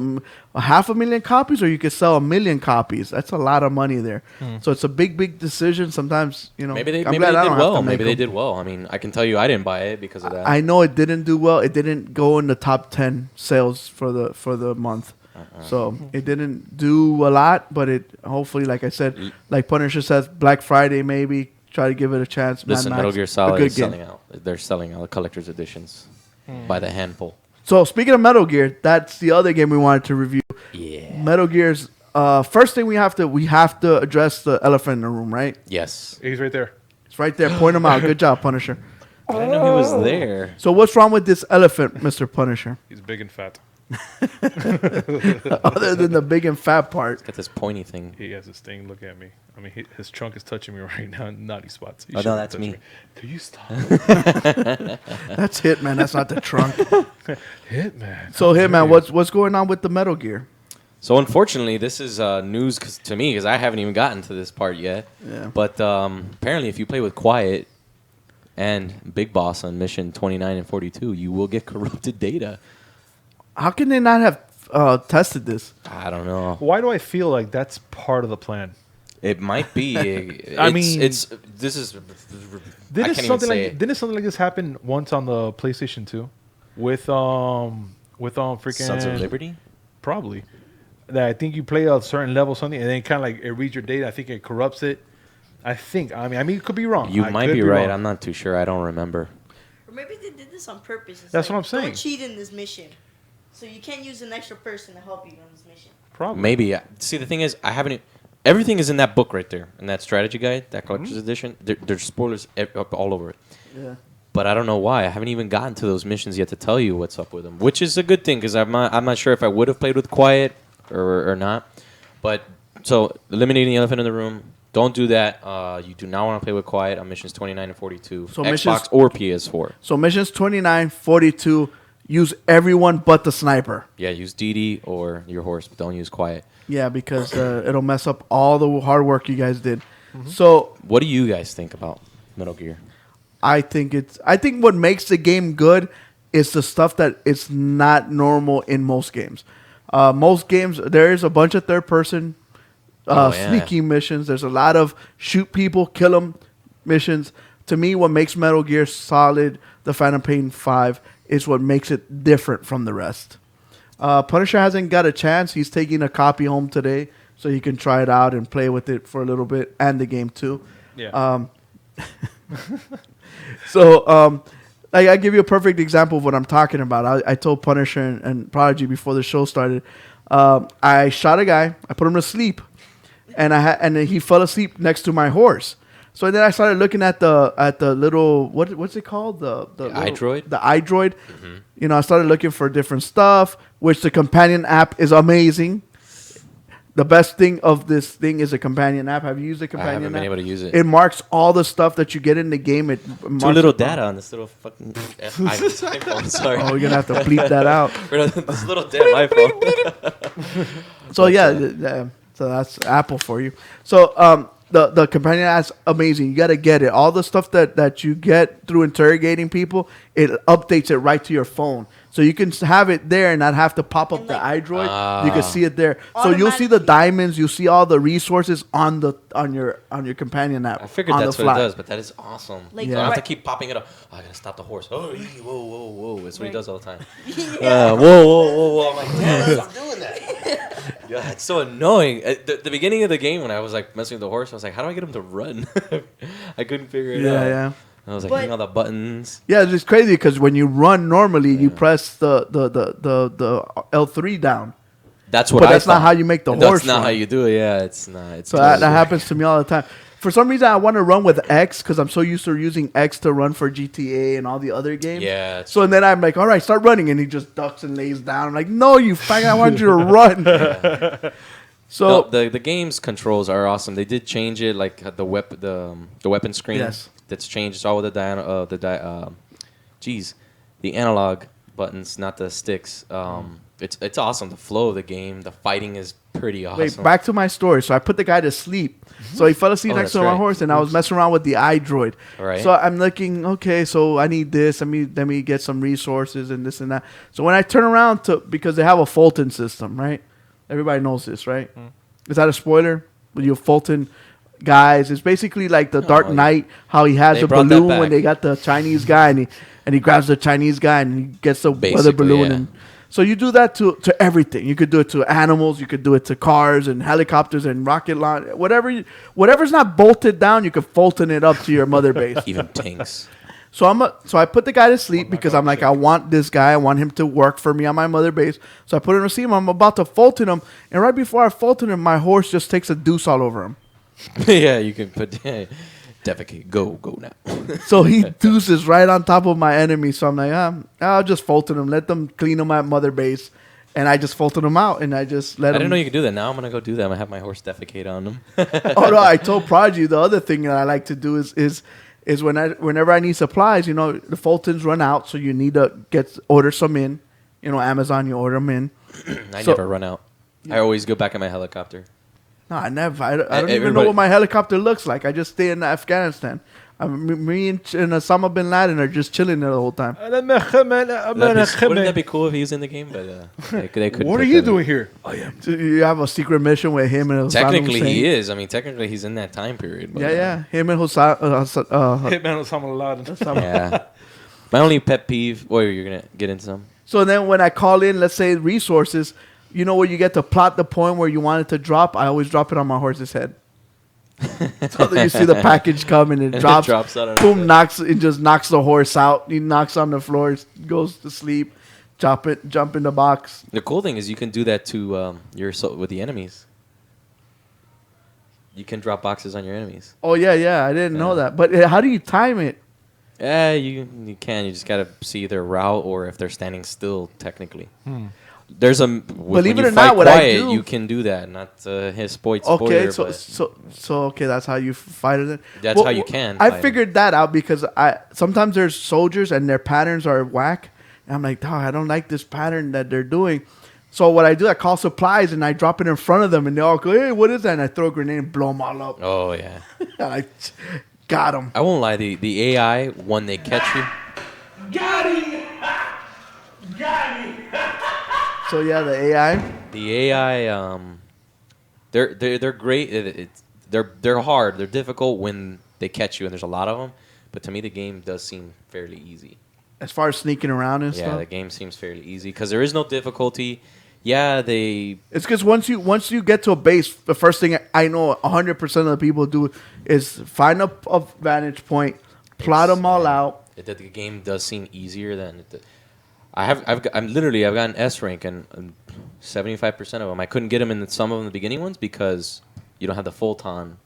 500,000 copies or you could sell 1 million copies. That's a lot of money there. So it's a big decision. Sometimes, you know. Maybe they did well. Maybe they did well. I mean, I can tell you I didn't buy it because of that. I know it didn't do well. It didn't go in the top 10 sales for the month. So it didn't do a lot, but it hopefully, like I said, like Punisher says, Black Friday maybe, try to give it a chance. Listen, Metal Gear Solid is selling out. They're selling out the collector's editions by the handful. So speaking of Metal Gear, that's the other game we wanted to review. Yeah. Metal Gear's first thing we have to address the elephant in the room, right? Yes. He's right there. It's right there. Point him out. Good job, Punisher. I didn't know he was there. So what's wrong with this elephant, Mr. Punisher? He's big and fat. Other than the big and fat part. Got this pointy thing. He has this thing. Look at me. I mean, his trunk is touching me right now in naughty spots. Oh, no, that's me. Do you stop? That's Hitman. That's not the trunk. Hitman. So, Hitman, what's going on with the Metal Gear? So, unfortunately, this is news to me because I haven't even gotten to this part yet. Yeah. But apparently, if you play with Quiet and Big Boss on mission 29 and 42, you will get corrupted data. How can they not have tested this? I don't know. Why do I feel like that's part of the plan? It might be. I mean, didn't something like this happen once on the PlayStation 2 with freaking Sons of Liberty? Probably. That I think you play a certain level something and then kind of like it reads your data. I think it corrupts it. I mean, it could be wrong. You might be right. I'm not too sure. I don't remember. Or maybe they did this on purpose. It's That's like, what I'm saying. Don't cheat in this mission. So you can't use an extra person to help you on this mission. Probably. Maybe. See, the thing is, I haven't. Everything is in that book right there, in that strategy guide, that collector's edition. There's spoilers all over it. Yeah. But I don't know why. I haven't even gotten to those missions yet to tell you what's up with them, which is a good thing because I'm not sure if I would have played with Quiet or not. But so eliminating the elephant in the room. Don't do that. You do not want to play with Quiet on missions 29 and 42. So Xbox or PS4. So missions 29, 42. Use everyone but the sniper. Yeah, use DD or your horse, but don't use Quiet. Yeah, because it'll mess up all the hard work you guys did. Mm-hmm. So, what do you guys think about Metal Gear? I think what makes the game good is the stuff that it's not normal in most games. Most games, there is a bunch of third-person sneaky missions. There's a lot of shoot people, kill them missions. To me, what makes Metal Gear solid, the Phantom Pain 5, is what makes it different from the rest. Punisher hasn't got a chance. He's taking a copy home today so he can try it out and play with it for a little bit and the game too. Yeah. I give you a perfect example of what I'm talking about. I told Punisher and Prodigy before the show started. I shot a guy. I put him to sleep, and he fell asleep next to my horse. So then I started looking at the little what's it called the iDroid. The iDroid. Mm-hmm. You know, I started looking for different stuff, which the companion app is amazing. The best thing of this thing is a companion app. Have you used the companion app? I haven't been able to use it. It marks all the stuff that you get in the game. It too little data on this little fucking iPhone. Sorry. Oh, you're gonna have to bleep that out. This little damn iPhone. So so that's Apple for you. So the companion app's amazing. You got to get it. All the stuff that you get through interrogating people, it updates it right to your phone. So you can have it there and not have to pop up the iDroid. You can see it there. So you'll see the diamonds. You see all the resources on your companion app. I figured that's what it does, but that is awesome. Like, I don't have to keep popping it up. Oh, I gotta stop the horse. Oh, whoa. That's what he does all the time. Whoa. I'm like, damn, stop doing that. Yeah, it's so annoying. At the beginning of the game, when I was like messing with the horse, I was like, how do I get him to run? I couldn't figure it out. Yeah. I was like, hitting all the buttons. Yeah, it's just crazy because when you run normally, you press the L3 down. That's what. But that's not how you make the horse. That's not run. how you do it. Yeah, it's not. It's so that happens to me all the time. For some reason, I want to run with X because I'm so used to using X to run for GTA and all the other games. Yeah. So and then I'm like, all right, start running, and he just ducks and lays down. I'm like, no, you faggot! I want you to run. Yeah. So no, the game's controls are awesome. They did change it, like the weapon screen. Yes. That's changed. It's all with the analog buttons, not the sticks. It's awesome. The flow of the game, the fighting is pretty awesome. Wait, back to my story. So I put the guy to sleep. So he fell asleep next to my horse, and I was messing around with the eye droid. Right. So I'm looking, okay, so I need this. Let me get some resources and this and that. So when I turn around because they have a Fulton system, right? Everybody knows this, right? Is that a spoiler? With your Fulton guys, it's basically like the Dark Knight, how he has a balloon when they got the Chinese guy, and he grabs the Chinese guy and he gets the weather balloon. Yeah. And so you do that to everything. You could do it to animals, you could do it to cars and helicopters and rocket launch, whatever's not bolted down, you could Fulton it up to your mother base. Even tanks. So I put the guy to sleep because I'm like, I want this guy. I want him to work for me on my mother base. So I put him to sleep. I'm about to Fulton him, and right before I Fulton him, my horse just takes a deuce all over him. Yeah, you can put defecate. Go now. So he deuces right on top of my enemy. So I'm like, I'll just Fulton him. Let them clean him at mother base. And I just Fulton him out, and I just let him. I didn't know you could do that. Now I'm gonna go do that. I'm gonna have my horse defecate on him. Oh no! I told Prodigy the other thing that I like to do is whenever I need supplies, the Fultons run out, so you need to order some in. Amazon, you order them in. I never run out. I always go back in my helicopter. No, I never. I don't even know what my helicopter looks like. I just stay in Afghanistan. Me and Osama bin Laden are just chilling there the whole time. Wouldn't that be cool if he was in the game? But they could. What are you doing here? You have a secret mission with him and Osama Technically, Hussein. he is. I mean, technically, he's in that time period. But, Yeah. Him and Hitman Osama bin Laden. Yeah. My only pet peeve. Or you're gonna get into some. So then, when I call in, let's say resources, where you get to plot the point where you want it to drop. I always drop it on my horse's head. So that you see the package come and it drops. Boom, just knocks the horse out. He knocks on the floor, goes to sleep, jump in the box. The cool thing is you can do that to with the enemies. You can drop boxes on your enemies. Oh yeah, I didn't know that. But how do you time it? Yeah, you can. You just gotta see their route or if they're standing still. Technically. There's believe it or not, what I do, you can do that. Not his spoiler. Okay, so okay, that's how you fight it. That's how you can. I figured that out because sometimes there's soldiers and their patterns are whack, and I'm like, dog, I don't like this pattern that they're doing. So what I do, I call supplies and I drop it in front of them, and they all go, "Hey, what is that?" And I throw a grenade and blow them all up. Oh yeah, and I got them. I won't lie, the AI when they catch you. Got him! Got him! So yeah, the AI. The AI, they're great. They're hard. They're difficult when they catch you, and there's a lot of them. But to me, the game does seem fairly easy. As far as sneaking around and stuff. Yeah, the game seems fairly easy because there is no difficulty. Yeah, It's because once you get to a base, the first thing I know 100% of the people do is find a vantage point, plot them all out. The game does seem easier than. I've gotten S rank and 75% of them. I couldn't get them in some of the beginning ones because you don't have the Fulton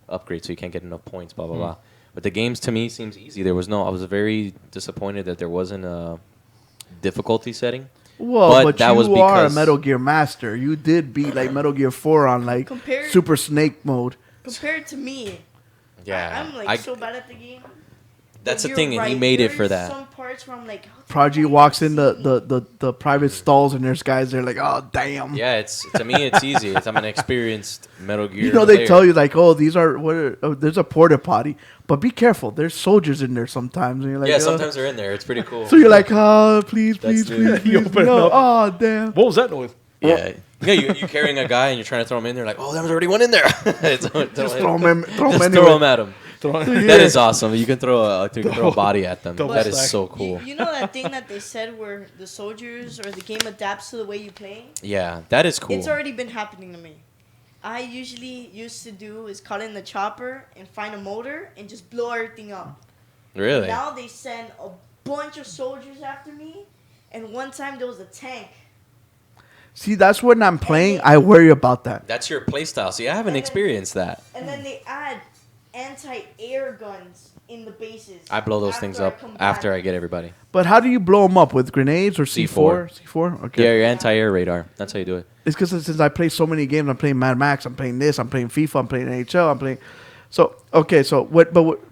upgrade, so you can't get enough points. Blah blah blah. But the games to me seems easy. I was very disappointed that there wasn't a difficulty setting. Well, but that you are a Metal Gear master. You did beat like Metal Gear 4 on Super Snake mode. Compared to me, yeah, I'm so bad at the game. That's the thing, and he made it for that. Some parts where I'm like, Prodigy walks in the private stalls, and there's guys there like, oh damn. Yeah, to me it's easy. I'm an experienced Metal Gear. They player. tell you like, oh, there's a porta potty, but be careful. There's soldiers in there sometimes, and you're like, sometimes they're in there. It's pretty cool. So you're like, oh, please. You open it up. Oh damn. What was that noise? Yeah. Yeah, you're carrying a guy and you're trying to throw him in there. Like, oh, there was already one in there. Just throw him at him. That is awesome. You can throw a body at them. That is so cool. You know that thing that they said where the soldiers or the game adapts to the way you play? Yeah, that is cool. It's already been happening to me. I usually used to do is call in the chopper and find a motor and just blow everything up. Really? Now they send a bunch of soldiers after me, and one time there was a tank. See, that's when I'm playing. I worry about that. That's your playstyle. See, I haven't experienced that. And then they add anti-air guns in the bases. I blow those things up after I get everybody. But how do you blow them up? With grenades or C4? C4? Okay. Yeah, your anti-air radar. That's how you do it. It's because since I play so many games, I'm playing Mad Max, I'm playing this, I'm playing FIFA, I'm playing NHL, I'm playing... So, okay,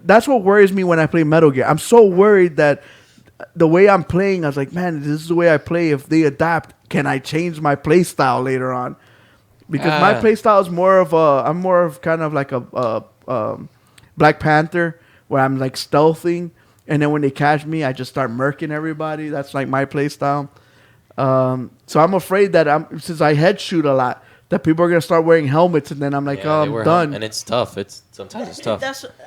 that's what worries me when I play Metal Gear. I'm so worried that the way I'm playing, I was like, man, this is the way I play. If they adapt, can I change my play style later on? Because my play style is I'm more of kind of like a Black Panther, where I'm like stealthing, and then when they catch me, I just start murking everybody. That's like my play style. So I'm afraid that since I head shoot a lot, that people are gonna start wearing helmets, and then I'm like, I'm done. And it's tough. Sometimes it's tough.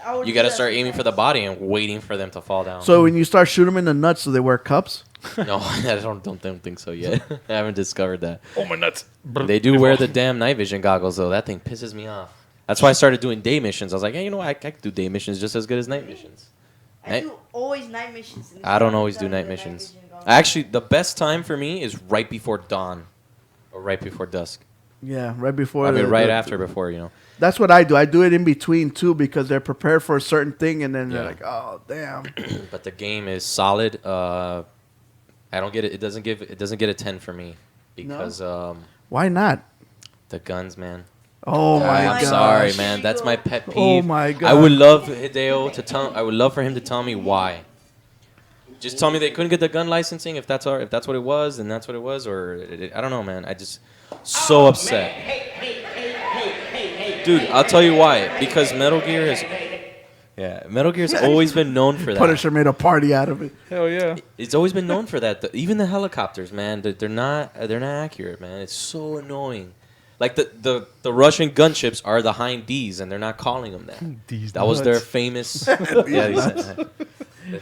I You got to start aiming for the body and waiting for them to fall down. So when you start shooting them in the nuts, do they wear cups? No, I don't think so yet. I haven't discovered that. Oh, my nuts. They do wear the damn night vision goggles, though. That thing pisses me off. That's why I started doing day missions. I was like, hey, you know what? I can do day missions just as good as night missions. I do always night missions. I don't always do night missions. Actually, the best time for me is right before dawn or right before dusk. Yeah, right before. I mean, right after, before, you know. That's what I do. I do it in between too, because they're prepared for a certain thing, and then they're like, "Oh, damn." But the game is solid. I don't get it. It doesn't get a 10 for me because why not? The guns, man. Oh my god! I'm sorry, man. That's my pet peeve. Oh my god! I would love Hideo to tell. I would love for him to tell me why. Just tell me they couldn't get the gun licensing if that's what it was, then that's what it was, or I don't know, man. I just so upset. Dude, I'll tell you why. Because Metal Gear Gear's always been known for that. Punisher made a party out of it. Hell yeah! It's always been known for that. Even the helicopters, man, they're not accurate, man. It's so annoying. Like the Russian gunships are the Hind Ds, and they're not calling them that. That was their famous.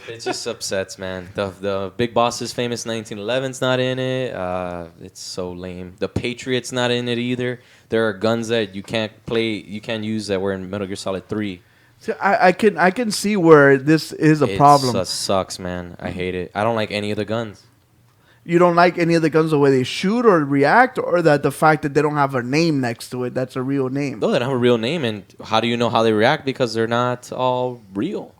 It just upsets, man. The Big Boss's famous 1911's not in it. It's so lame. The Patriot's not in it either. There are guns that you can't use that were in Metal Gear Solid 3. See, I can see where this is a problem. It sucks, man. I hate it. I don't like any of the guns. You don't like any of the guns the way they shoot or react, or that the fact that they don't have a name next to it that's a real name? No, they don't have a real name, and how do you know how they react? Because they're not all real.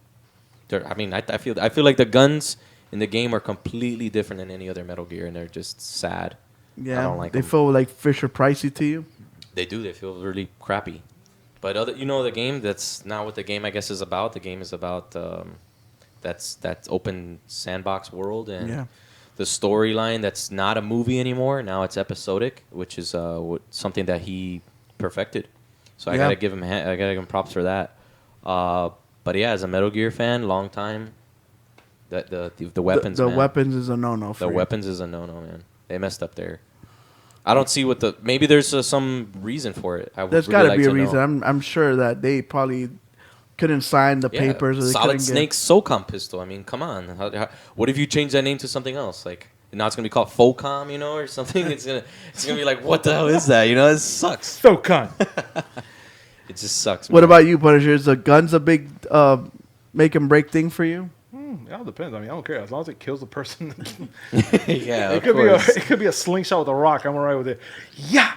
I feel like the guns in the game are completely different than any other Metal Gear, and they're just sad. Yeah, I don't like they them. feel like Fisher Pricey to you. They do. They feel really crappy. But the game, that's not what the game I guess is about. The game is about that open sandbox world, and the storyline that's not a movie anymore. Now it's episodic, which is something that he perfected. So I gotta give him props for that. But yeah, as a Metal Gear fan, long time, the weapons. The weapons is a no-no. The weapons is a no-no, man. They messed up there. I don't see maybe there's some reason for it. There's got to be a reason. I'm sure that they probably couldn't sign the papers. Or they Solid Snake's SOCOM pistol. I mean, come on. What if you change that name to something else? Like now it's gonna be called FOCOM, or something. It's gonna be like, what the hell is that? It sucks. FOCOM. It just sucks. What about you, Punisher? Is the guns a big make and break thing for you? It all depends. I mean, I don't care as long as it kills the person. Yeah, it could be a slingshot with a rock. I'm alright with it. Yeah.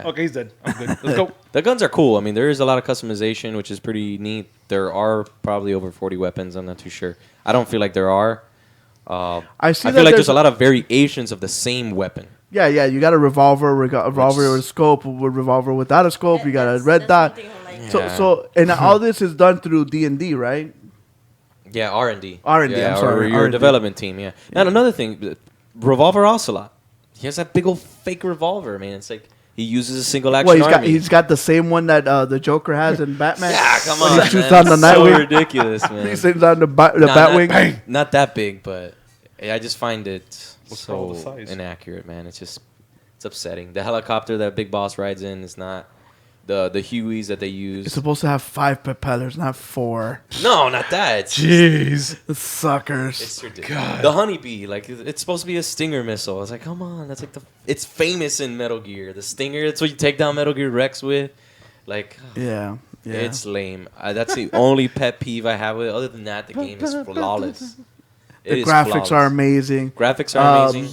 Okay, he's dead. I'm good. Let's go. The guns are cool. I mean, there is a lot of customization, which is pretty neat. There are probably over 40 weapons. I'm not too sure. I don't feel like there are. I feel like there's a lot of variations of the same weapon. Yeah. You got a revolver with a scope, with revolver without a scope. You got a red dot. So all this is done through D&D, right? Yeah, R&D. R&D, yeah, I'm sorry. Or your development team, yeah. And another thing, Revolver Ocelot. He has that big old fake revolver, man. It's like he uses a single action army. He's got the same one that the Joker has in Batman. Yeah, come on, he shoots on the so ridiculous, man. He shoots on the Batwing. Not that big, but I just find it so inaccurate, man. It's upsetting. The helicopter that Big Boss rides in is not... The Hueys that they use. It's supposed to have 5 propellers, not 4. No, not that. Jeez. The suckers. It's ridiculous. God. The Honeybee, it's supposed to be a Stinger missile. I was like, come on, that's it's famous in Metal Gear. The Stinger, that's what you take down Metal Gear Rex with. Yeah. It's lame. That's the only pet peeve I have with it. Other than that, the game is flawless. The graphics are amazing.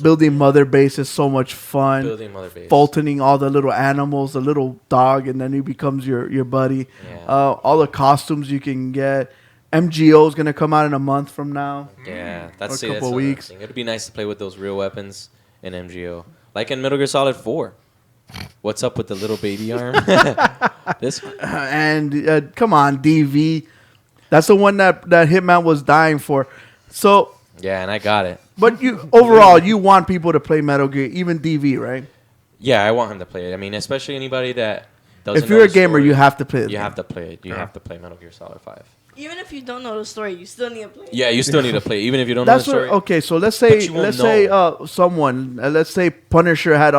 Building Mother Base is so much fun. Fultoning all the little animals, the little dog, and then he becomes your buddy. Yeah. All the costumes you can get. MGO is going to come out in a month from now. Yeah, that's a couple weeks. It would be nice to play with those real weapons in MGO. Like in Metal Gear Solid 4. What's up with the little baby arm? This one. And come on, DV. That's the one that Hitman was dying for. So... Yeah, and I got it. But you overall, you want people to play Metal Gear, even DV, right? Yeah, I want him to play it. I mean, especially anybody that doesn't. If you're know a the gamer, story, you have to play it. You have to play it. You have to play Metal Gear Solid 5. Even if you don't know the story, you still need to play it. Yeah, you still need to play, even if you don't That's know the story. okay. So let's say someone, let's say Punisher had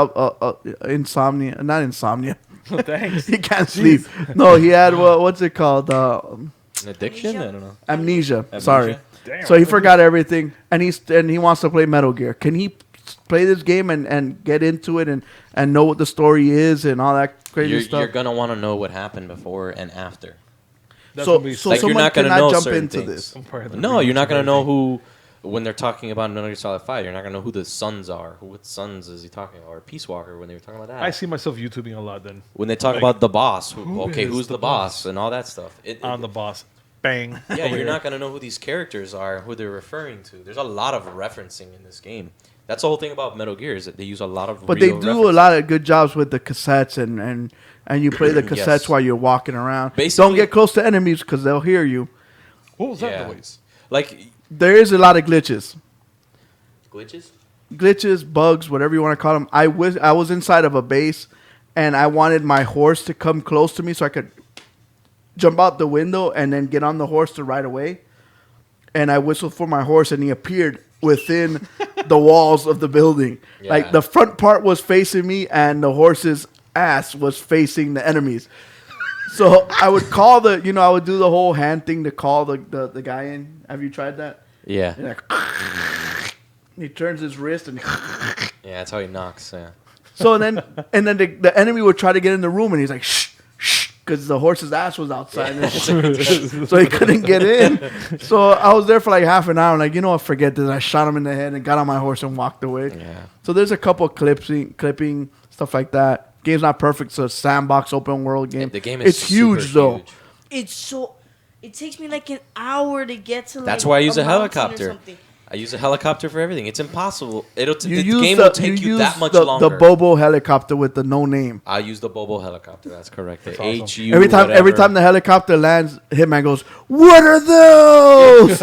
insomnia, not insomnia. Thanks. He can't sleep. No, he had what's it called? An addiction? I don't know. Amnesia. Sorry. Damn. So he forgot everything, and he wants to play Metal Gear. Can he play this game and get into it and know what the story is and all that crazy stuff? You're gonna want to know what happened before and after. So like you're not gonna know jump certain into things. this. No, you're not gonna know who. When they're talking about Metal Gear Solid 5, you're not gonna know who the sons are. What sons is he talking about? Or Peace Walker when they were talking about that. I see myself YouTubing a lot then. When they talk about the boss, who's the boss boss? and all that stuff. On the boss. Bang. Yeah, you're not gonna know who these characters are, who they're referring to. There's a lot of referencing in this game. That's the whole thing about Metal Gear is that they use a lot of. But they real do referencing. a lot of good jobs with the cassettes and you play the cassettes Yes. while you're walking around. Basically- Don't get close to enemies because they'll hear you. What was that Yeah. noise? Like There is a lot of glitches. glitches. Bugs, whatever you want to call them. I was inside of a base, and I wanted my horse to come close to me so I could jump out the window and then get on the horse to ride away. And I whistled for my horse, and he appeared within the walls of the building. Yeah. Like the front part was facing me, and the horse's ass was facing the enemies. So I would call I would do the whole hand thing to call the guy in. Have you tried that? Yeah. And he turns his wrist and Yeah, that's how he knocks. Yeah. so then the enemy would try to get in the room and he's like shh, because the horse's ass was outside, and so he couldn't get in. So I was there for like half an hour. Like forget this. I shot him in the head and got on my horse and walked away. Yeah. So there's a couple clipping stuff like that. Game's not perfect. So sandbox open world game. The game is it's huge super though. huge. It's so. It takes me like an hour to get to. That's like, why I use a mountain or helicopter. something. I use a helicopter for everything. It's impossible. The You game use will take you that much the longer. Bobo helicopter with the no name. I use the Bobo helicopter. That's correct. The awesome. HU. Every time whatever. the helicopter lands, Hitman goes, "What are those?"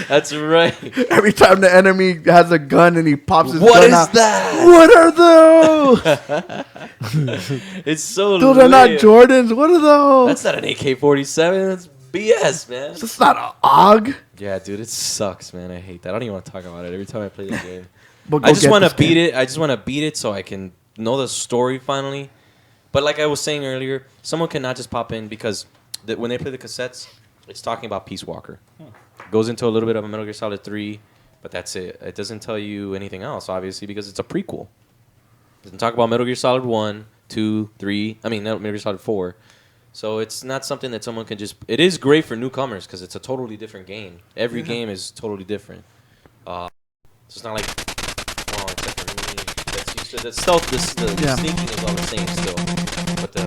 That's right. Every time the enemy has a gun and he pops his What gun is out, that? What are those? It's so. Those are not lit. Jordans. What are those? That's not an AK-47. That's BS, man. It's not an AUG. Yeah, dude, it sucks, man. I hate that. I don't even want to talk about it every time I play the game. But go I just get want to this beat game. it. I just want to beat it so I can know the story finally. But like I was saying earlier, someone cannot just pop in because when they play the cassettes, it's talking about Peace Walker. Goes into a little bit of a Metal Gear Solid 3, but that's it. It doesn't tell you anything else, obviously, because it's a prequel. It doesn't talk about Metal Gear Solid 1, 2, 3. I mean, Metal Gear Solid 4. So it's not something that someone can just... It is great for newcomers because it's a totally different game. Every game is totally different. So it's not like... Well, except for me. The stealth, the sneaking is all the same still. But the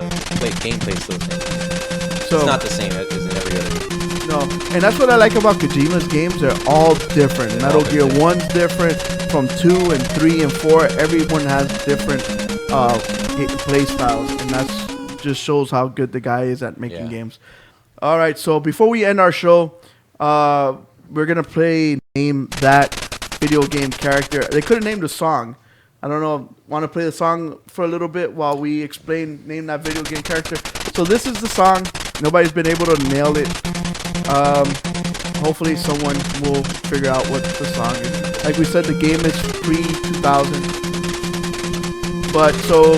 gameplay is still the same. So It's not the same as in every other game. no, and that's what I like about Kojima's games. They're all different. Metal Gear 1's different from 2 and 3 and 4. Everyone has different play styles, and that's just shows how good the guy is at making games. All right, so before we end our show, we're gonna play Name That video game character. They could have named a song. I don't know. Want to play the song for a little bit while we explain Name That video game character? So this is the song. Nobody's been able to nail it. Hopefully someone will figure out what the song is. Like we said, the game is pre-2000. But so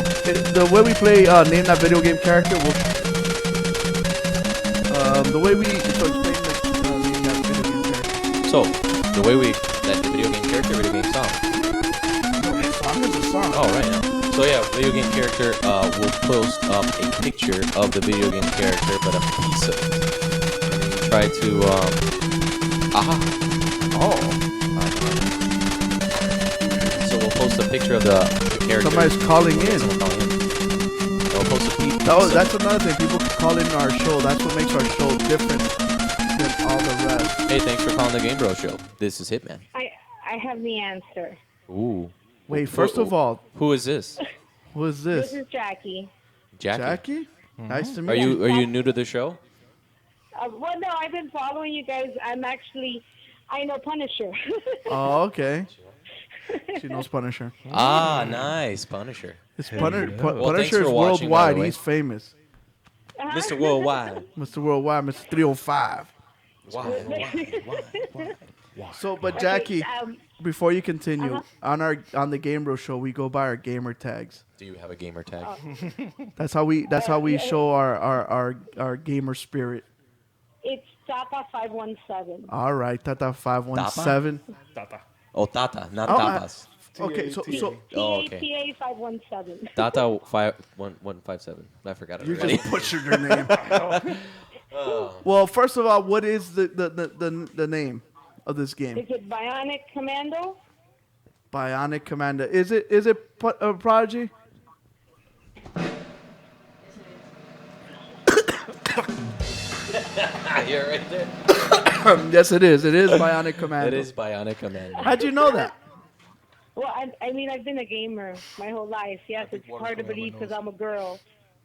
the way we play Name That video game character, the way we explain the Name That video game character. So, the way we... That the video game character, video game song. Song is a song. Oh, right now. So yeah, video game character will post up a picture of the video game character, but a piece of it. And then you try to... So we'll post a picture of the character. Somebody's calling in. Someone calling in. We'll post a piece. That's another thing. People can call in our show. That's what makes our show different than all the rest. Hey, thanks for calling the GameBros show. This is Hitman. I have the answer. Ooh. Wait, first of all, who is this? Who is this? This is Jackie. Jackie? Nice to meet Are you. you new to the show? Well, no, I've been following you guys. I'm actually I know Punisher. Oh, okay. She knows Punisher. Ah, nice. Punisher. Punisher is worldwide. He's famous. Mr. Worldwide. Mr. Worldwide, Mr. 305. Why? So, but Jackie, before you continue, on the GameBros show, we go by our gamer tags. Do you have a gamer tag? That's how we show our gamer spirit. It's Tata 517. All right, Tata 517. Tata. Oh, Tata, not Tatas. Okay, so Oh, okay. TATA 517. Tata 5157. I forgot it. you already. just butchered her name. Well, first of all, what is the name of this game? Is it Bionic Commando? Bionic Commando. Is it Prodigy? You're right there. Yes, it is. It is Bionic Commando. It is Bionic Commando. How'd you know that? Well, I mean, I've been a gamer my whole life. Yes, it's hard to believe because I'm a girl.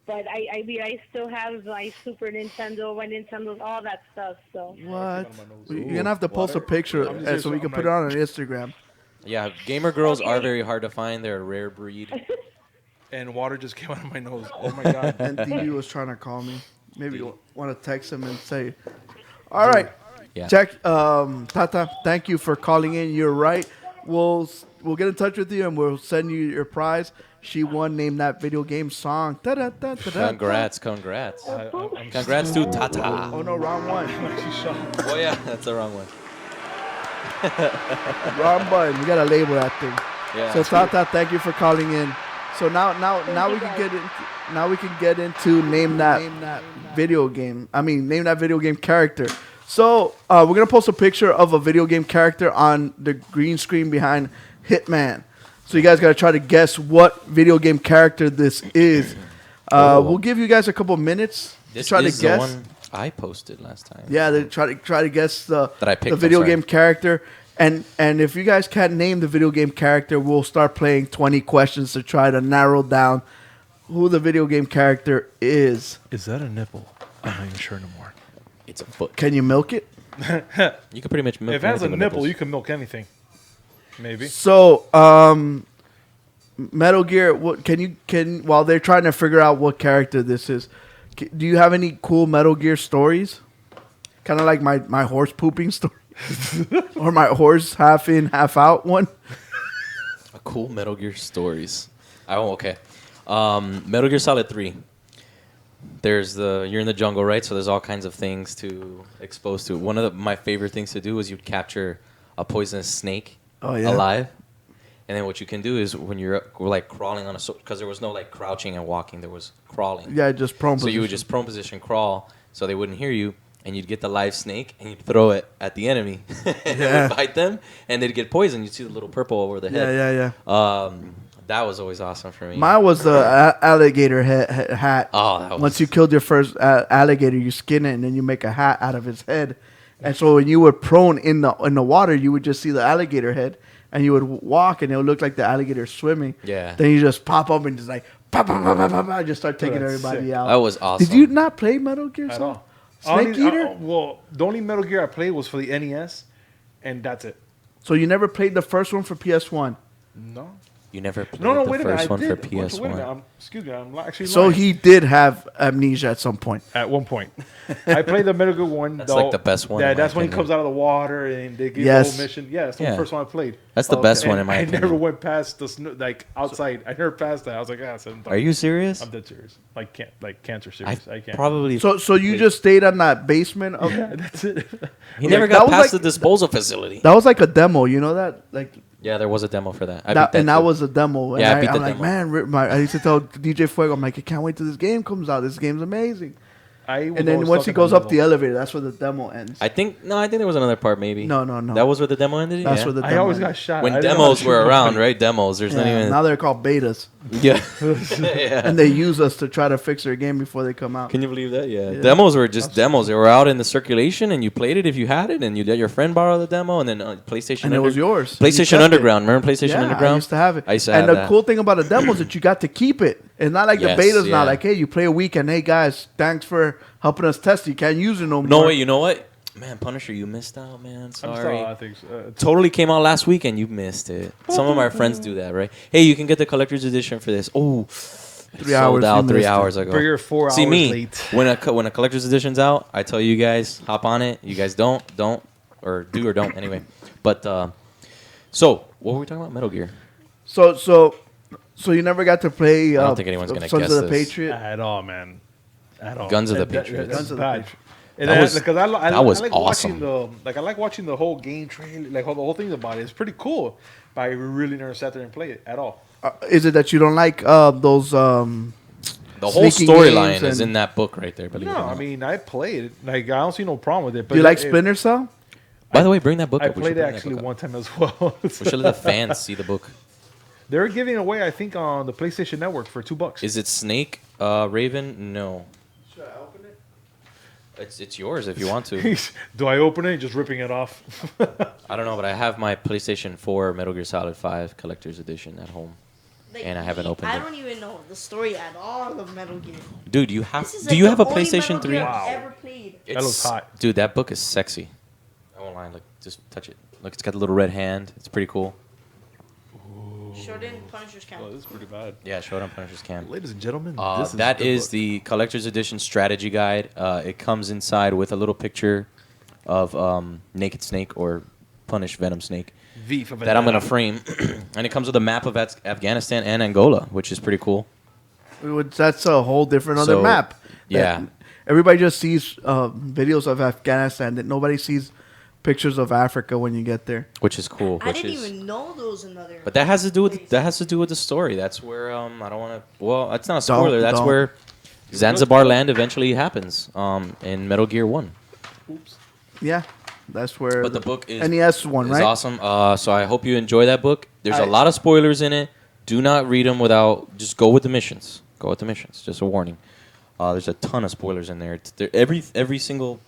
But I mean, I still have my Super Nintendo, my Nintendos, all that stuff. So. What? You're going to have to post a picture so we can put it on Instagram. Yeah, gamer girls are very hard to find. They're a rare breed. And water just came out of my nose. Oh, my God. And DB was trying to call me. Maybe you want to text him and say, all right, yeah. Jack, Tata, thank you for calling in. You're right. We'll get in touch with you and we'll send you your prize. She won Name That Video Game Song. Congrats. Congrats to Tata. Oh, no, wrong one. Oh, yeah, that's the wrong one. Wrong button. You got to label that thing. Yeah. So, Tata, thank you for calling in. So now we can get into Name That Video Game. I mean, Name That Video Game Character. So we're gonna post a picture of a video game character on the green screen behind Hitman. So you guys gotta try to guess what video game character this is. We'll give you guys a couple minutes to try to guess. The one I posted last time. Yeah, they try to guess the picked, video game character. And if you guys can't name the video game character, we'll start playing 20 questions to try to narrow down who the video game character is. Is that a nipple? I'm not even sure anymore. It's a foot. Can you milk it? You can pretty much milk it. If it has a nipple, you can milk anything. Maybe. So, Metal Gear, while they're trying to figure out what character this is, do you have any cool Metal Gear stories? Kind of like my horse pooping story. Or my horse half in, half out one. A cool Metal Gear stories. Oh, okay. Metal Gear Solid 3. You're in the jungle, right? So there's all kinds of things to expose to. One of my favorite things to do is you'd capture a poisonous snake alive. And then what you can do is when you're like crawling on because there was no like crouching and walking, there was crawling. Yeah, just prone position. So you would just prone position crawl so they wouldn't hear you. And you'd get the live snake, and you'd throw it at the enemy. And it would bite them, and they'd get poisoned. You'd see the little purple over the head. Yeah. That was always awesome for me. Mine was the alligator hat. Oh, that was... Once you killed your first alligator, you skin it, and then you make a hat out of its head. And so when you were prone in the water, you would just see the alligator head, and you would walk, and it would look like the alligator swimming. Yeah. Then you just pop up and just like, just start taking everybody out. That was awesome. Did you not play Metal Gear at all? Snake Eater? Well, the only Metal Gear I played was for the NES, and that's it. So you never played the first one for PS1? No. You never played wait the first one for PS1? Excuse me, I'm actually So lying. he did have amnesia at some point. At one point. I played the Metal Gear one. That's like the best one. Yeah, that's when he comes out of the water and they give the whole mission. Yeah, that's the first one I played. That's the best one in my opinion. I never went past the outside. I never passed that. I was like, Are you serious? I'm dead serious. Like cancer serious. I can't. Probably. So you just stayed on that basement of that's it. He never got past the disposal facility. That was like a demo, you know that? Like yeah, there was a demo for that. That was a demo. Yeah, I beat the like, demo. Man, I used to tell DJ Fuego, I'm like, I can't wait till this game comes out. This game's amazing. And then once he goes up the elevator, that's where the demo ends. I think there was another part maybe. No. That was where the demo ended? That's where the demo I always ended. got shot. When demos were around, right? Demos. There's not even... Now they're called betas. Yeah. And they use us to try to fix their game before they come out. Can you believe that? Yeah. Demos were just demos. They were out in the circulation, and you played it if you had it, and you let your friend borrow the demo, and then PlayStation... And it was yours. PlayStation Underground. Remember PlayStation Underground? I used to have it. I used to have the cool thing about a demo is that you got to keep it. It's not like the beta's now. Like, hey, you play a week, and hey, guys, thanks for helping us test it. You can't use it no more. No, wait, you know what? Man, Punisher, you missed out, man. I'm Sorry. I think so. Totally came out last week and you missed it. Some of my friends do that, right? Hey, you can get the collector's edition for this. Oh, 3 hours. sold out 3 hours ago. But you're 4 See hours me late. when a collector's edition's out, I tell you guys hop on it. You guys don't, or do or don't anyway. But so what were we talking about? Metal Gear. So you never got to play. I don't think anyone's gonna Sons guess of the this. Patriot. At all, man. At all. Guns of the That- Patriots. Guns of the Bad. Patriots. And That was- because I was like awesome. I like watching the whole game trailer, like all the whole things about it. It's pretty cool, but I really never sat there and played it at all. Is it that you don't like those? The whole sneaking storyline games is and- in that book right there. Believe it No, or not. I mean I played it. Like I don't see no problem with it. But Do you like it- Splinter Cell? By the way, bring that book I up. We played should it bring that actually book up. one time as well. We should let the fans see the book. They're giving away, I think, on the PlayStation Network for $2. Is it Snake Raven? No. Should I open it? It's yours if you want to. Do I open it? Just ripping it off. I don't know, but I have my PlayStation 4 Metal Gear Solid 5 Collector's Edition at home. Like, And I haven't opened I it. don't even know the story at all of Metal Gear. Dude, you have. This is Do like you the have a only PlayStation Metal 3? Gear I've ever played. That looks hot. Dude, that book is sexy. I won't lie. Like, just touch it. Look, it's got the little red hand. It's pretty cool. Shonen Punisher's Camp. Oh, this is pretty bad. Yeah, show it on Punisher's Camp. Ladies and gentlemen, this is that the is book. the Collector's Edition strategy guide. It comes inside with a little picture of Naked Snake or Punish Venom Snake V for that I'm Vendetta. going to frame. And it comes with a map of Afghanistan and Angola, which is pretty cool. That's a whole different other So, map. yeah. That everybody just sees videos of Afghanistan. That nobody sees pictures of Africa when you get there. Which is cool. I Which didn't is, even know there was another. But that has to do with place. the story. That's where I don't want to. Well, that's not a Don't- spoiler. That's don't. where Zanzibar land eventually happens. In Metal Gear 1. Yeah, that's where. But the book is NES one, is right? awesome. So I hope you enjoy that book. There's a I- lot of spoilers in it. Do not read them without. Just go with the missions. Go with the missions. Just a warning. There's a ton of spoilers in there. Every single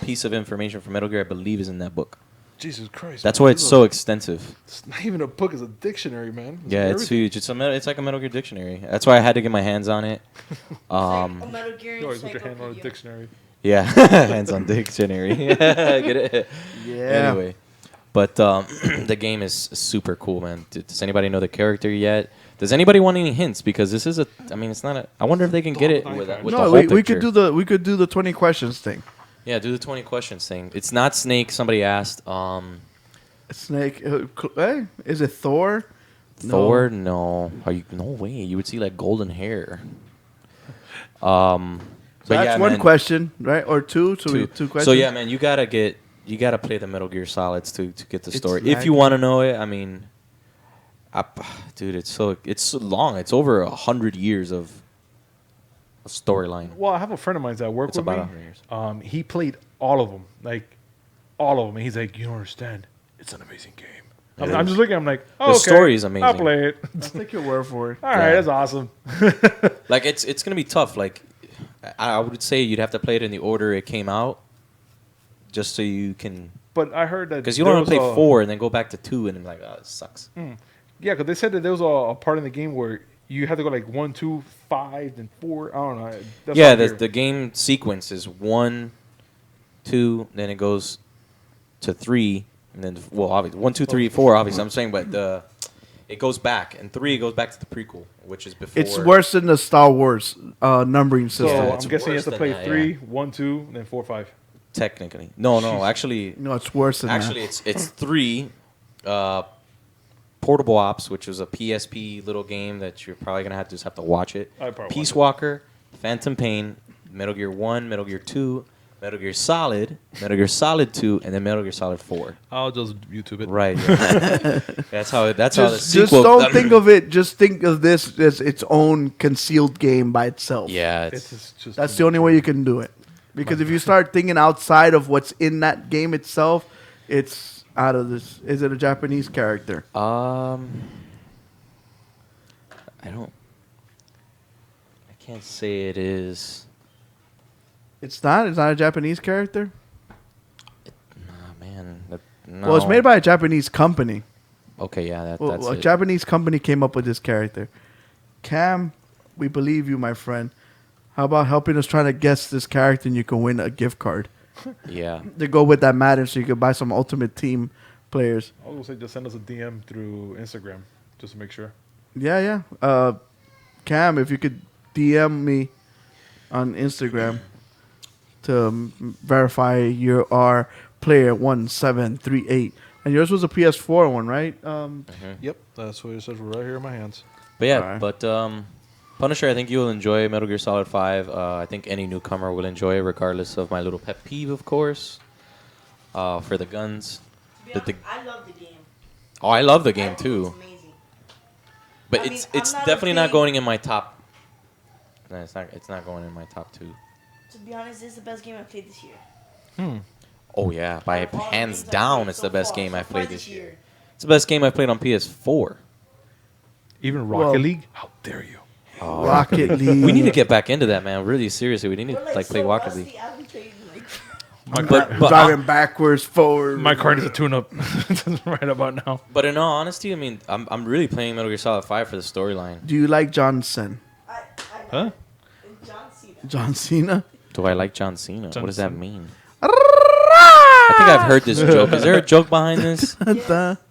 piece of information from Metal Gear, I believe, is in that book. Jesus Christ. That's man, why this it's is so a- extensive. It's not even a book; it's a dictionary, man. It's Yeah, it's everything. huge. It's like a Metal Gear dictionary. That's why I had to get my hands on it. A Metal Gear You always put your hand on a encyclopedia. dictionary. Yeah, hands on dictionary. Get it? Yeah. Anyway, but the game is super cool, man. Does anybody know the character yet? Does anybody want any hints? Because this is a. I mean, it's not a. I wonder if they can get it with the no, whole we picture. could do the 20 questions thing. Yeah, do the 20 questions thing. It's not Snake. Somebody asked. Snake. Hey, is it Thor? Thor? No. Are you? No way. You would see like golden hair. But That's yeah, one man, question, right? Or two? So two. two questions. So yeah, man, you gotta play the Metal Gear Solids to get the It's story. If you laggy. want to know it, I mean, dude, it's so long. It's over 100 years of storyline. Well, I have a friend of mine that worked It's with about me. 100 years. He played all of them, like all of them. And he's like, "You don't understand. It's an amazing game." I'm just looking. I'm like, "Oh, The okay. story is amazing. I'll play it." I'll take your word for it. All right, that's awesome. Like it's gonna be tough. Like I would say you'd have to play it in the order it came out, just so you can. But I heard that Because you don't want to there play was 4 and then go back to 2 and then like, oh, it sucks. Yeah, because they said that there was a part in the game where you had to go like 1, 2, 5, then 4. I don't know. That's Yeah, what I hear. the game sequence is 1, 2, then it goes to 3, and then obviously 1, 2, 3, 4. Obviously, I'm saying, but it goes back, and 3 goes back to the prequel, which is before. It's worse than the Star Wars numbering So system. Yeah, I'm it's guessing you worse have to than play that, 3, yeah. 1, 2, and then 4, 5. Technically, no, actually, No, it's worse than actually, that. it's 3. Portable Ops, which was a PSP little game that you're probably gonna have to watch it. I'd probably watch Peace Walker, Phantom Pain, Metal Gear 1, Metal Gear 2, Metal Gear Solid, Metal Gear Solid 2, and then Metal Gear Solid 4. I'll just YouTube it. Right. Yeah. that's how the Just sequel. don't think of it. Just think of this as its own concealed game by itself. Yeah, It's just That's too the only much. way you can do it. Because if you start thinking outside of what's in that game itself, it's out of this. Is it a Japanese character? I can't say it is. It's not. It's not a Japanese character. Nah, man. No. Well, it's made by a Japanese company. Okay, yeah, that's A it. Japanese company came up with this character. Cam, we believe you, my friend. How about helping us trying to guess this character and you can win a gift card? Yeah. to go with that Madden, so you could buy some Ultimate Team players. I was gonna say just send us a DM through Instagram just to make sure. Yeah. Cam, if you could DM me on Instagram to verify you are player 1738. And yours was a PS4 one, right? Yep, that's what it says right here in my hands. But yeah, Alright. but Punisher, I think you'll enjoy Metal Gear Solid 5. I think any newcomer will enjoy it, regardless of my little pet peeve, of course. For the guns. I love the game. Oh, I love the game too. It's amazing. But I mean, it's I'm not a definitely not big- going in my top. No, it's not going in my top 2. To be honest, this is the best game I played this year. Oh yeah, by Of all the hands games I've down, played it's so the best far, game so I've far played this year. It's the best game I've played on PS4. Even Rocket Well- League? How dare you? Oh, Rocket League. We need to get back into that, man. Really, seriously, we need to We're like play so Rocket rusty, League. I haven't played in, My But- car, Driving backwards, forward. my car needs a tune-up right about now. But in all honesty, I mean, I'm really playing Metal Gear Solid 5 for the storyline. Do you like Johnson? Huh? John Cena. John Cena? Do I like John Cena? What does that Cena. mean? I think I've heard this joke. Is there a joke behind this?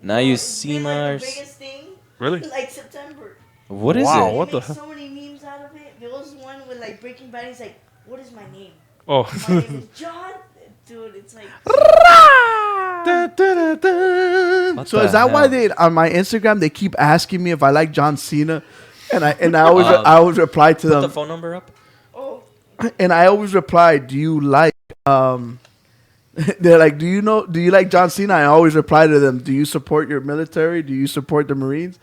Now you see It's been, like, the Mars. biggest thing, Really? like September. What is Wow, it? what They the make so many memes out of it. There was one with like Breaking Bad. He's like, "What is my name? Oh. My name is John." Dude, it's like. So is that why they on my Instagram they keep asking me if I like John Cena, and I always reply to Put them. the phone number up. And I always reply, "Do you like?" They're like, "Do you like John Cena?" I always reply to them, "Do you support your military? Do you support the Marines?"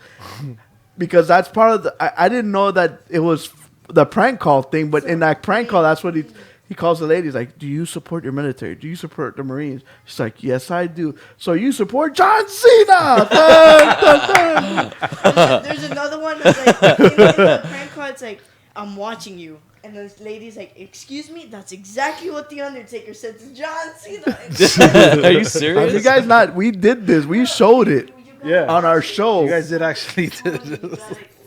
Because that's part of the. I didn't know that it was the prank call thing, but in that prank call, that's what he calls the ladies like, "Do you support your military? Do you support the Marines?" She's like, "Yes, I do." So you support John Cena? Dun, dun, dun. There's another one that's like in the prank call. It's like, "I'm watching you." And the lady's like, "Excuse me, that's exactly what the Undertaker said to John Cena." Are you serious? You guys not? We did this. We showed it. Yeah. On our show. You guys did actually do this.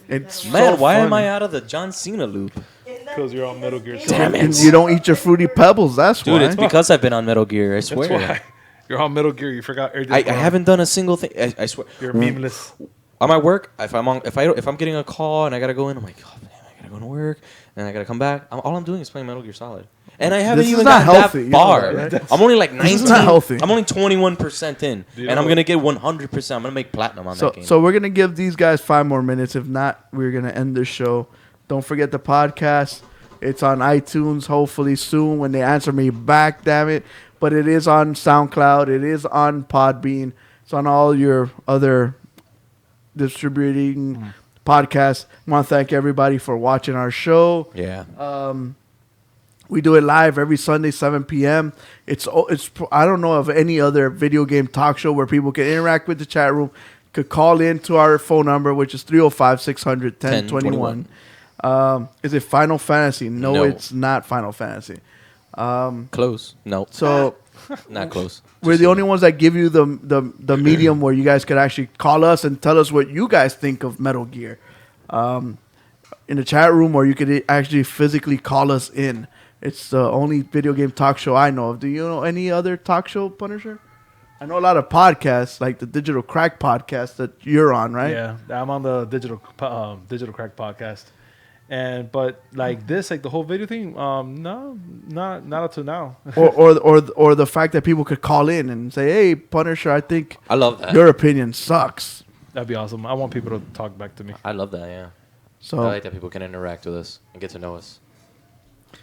It's Man, so why am funny. I out of the John Cena loop? Because you're on Metal Gear Damn Solid. it. You don't eat your Fruity Pebbles. That's Dude, why. it's because I've been on Metal Gear. I swear. That's why. You're on Metal Gear. You forgot everything. I haven't done a single thing. I swear. You're memeless. On my work, if I'm getting a call and I gotta go in, I'm like, oh man, I gotta go to work and I gotta come back. All I'm doing is playing Metal Gear Solid, and I haven't This is even not gotten healthy, that you know far. that, right? I'm only like 19. This is not healthy. I'm only 21% in, you and know- I'm gonna get 100%. I'm gonna make platinum on that game. So we're gonna give these guys 5 more minutes. If not, we're gonna end the show. Don't forget the podcast. It's on iTunes. Hopefully soon when they answer me back. Damn it! But it is on SoundCloud. It is on Podbean. It's on all your other distributing podcasts. I want to thank everybody for watching our show. yeah, We do it live every Sunday, 7 p.m. It's I don't know of any other video game talk show where people can interact with the chat room, could call in to our phone number, which is 305-600-1021. Is it Final Fantasy? No, it's not Final Fantasy. close. No, So not close. we're the only ones that give you the medium where you guys could actually call us and tell us what you guys think of Metal Gear in the chat room, or you could actually physically call us in. It's the only video game talk show I know of. Do you know any other talk show, Punisher? I know a lot of podcasts, like the Digital Crack podcast that you're on, right? Yeah, I'm on the Digital Crack podcast. But like this, like the whole video thing, no, not up to now. or the fact that people could call in and say, "Hey, Punisher, I think I love that. your opinion sucks." That'd be awesome. I want people to talk back to me. I love that. Yeah. So I like that people can interact with us and get to know us.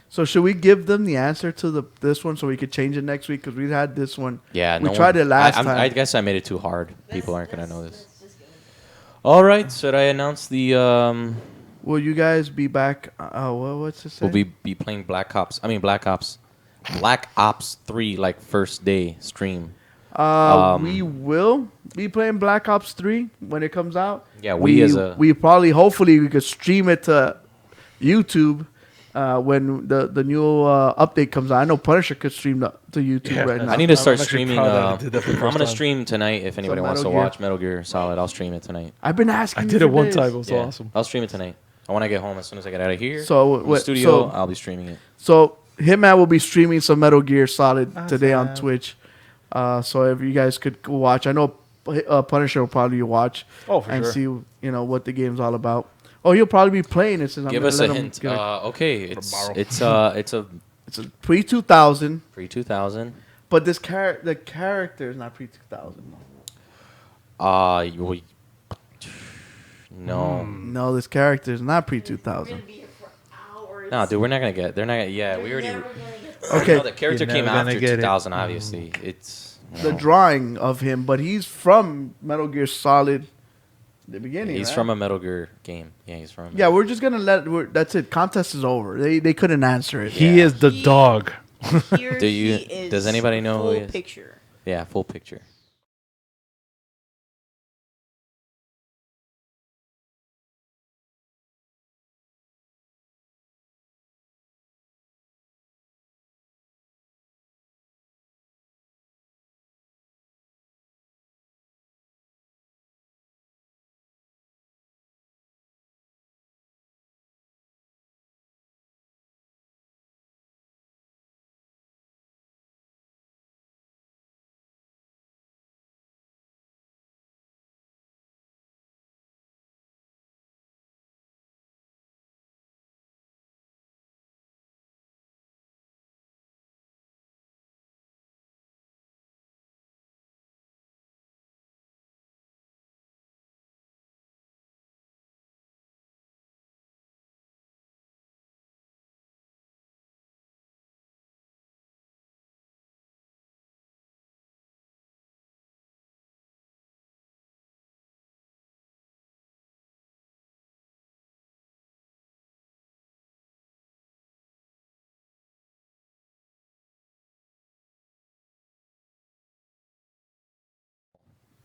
So should we give them the answer to this one so we could change it next week? Because we had this one. Yeah, we tried it last time. I guess I made it too hard. People aren't gonna know this. All right, should I announce the? Will you guys be back? What's it say? We'll be playing Black Ops 3 like first day stream. We will be playing Black Ops 3 when it comes out. Yeah, hopefully we could stream it to YouTube when the new update comes out. I know Punisher could stream to YouTube right now. I need to start I'm actually streaming. proud that I did that for the I'm first gonna time. stream tonight if anybody wants to Metal Gear. watch Metal Gear Solid. I'll stream it tonight. I've been asking. I you did for it one days. time. It was Yeah, awesome. I'll stream it tonight. I want to get home as soon as I get out of here. So From the what- studio, so- I'll be streaming it. So Hitman will be streaming some Metal Gear Solid today on Twitch. So if you guys could go watch, I know Punisher will probably watch and see what the game's all about. Oh, he'll probably be playing it. Since Give us a hint. Okay, it's a pre-2000. Pre-2000. But the character is not pre-2000. No. No, this character is not pre-2000. No, dude, we're not gonna get. They're not gonna. Yeah, we already. Okay. No, the character came after 2000. Obviously, it's the drawing of him, but he's from Metal Gear Solid. The beginning. He's from a Metal Gear game. Yeah, he's from. Yeah, we're just gonna that's it. Contest is over. They couldn't answer it. He is the dog. Does anybody know who he is? Full picture. Yeah, full picture.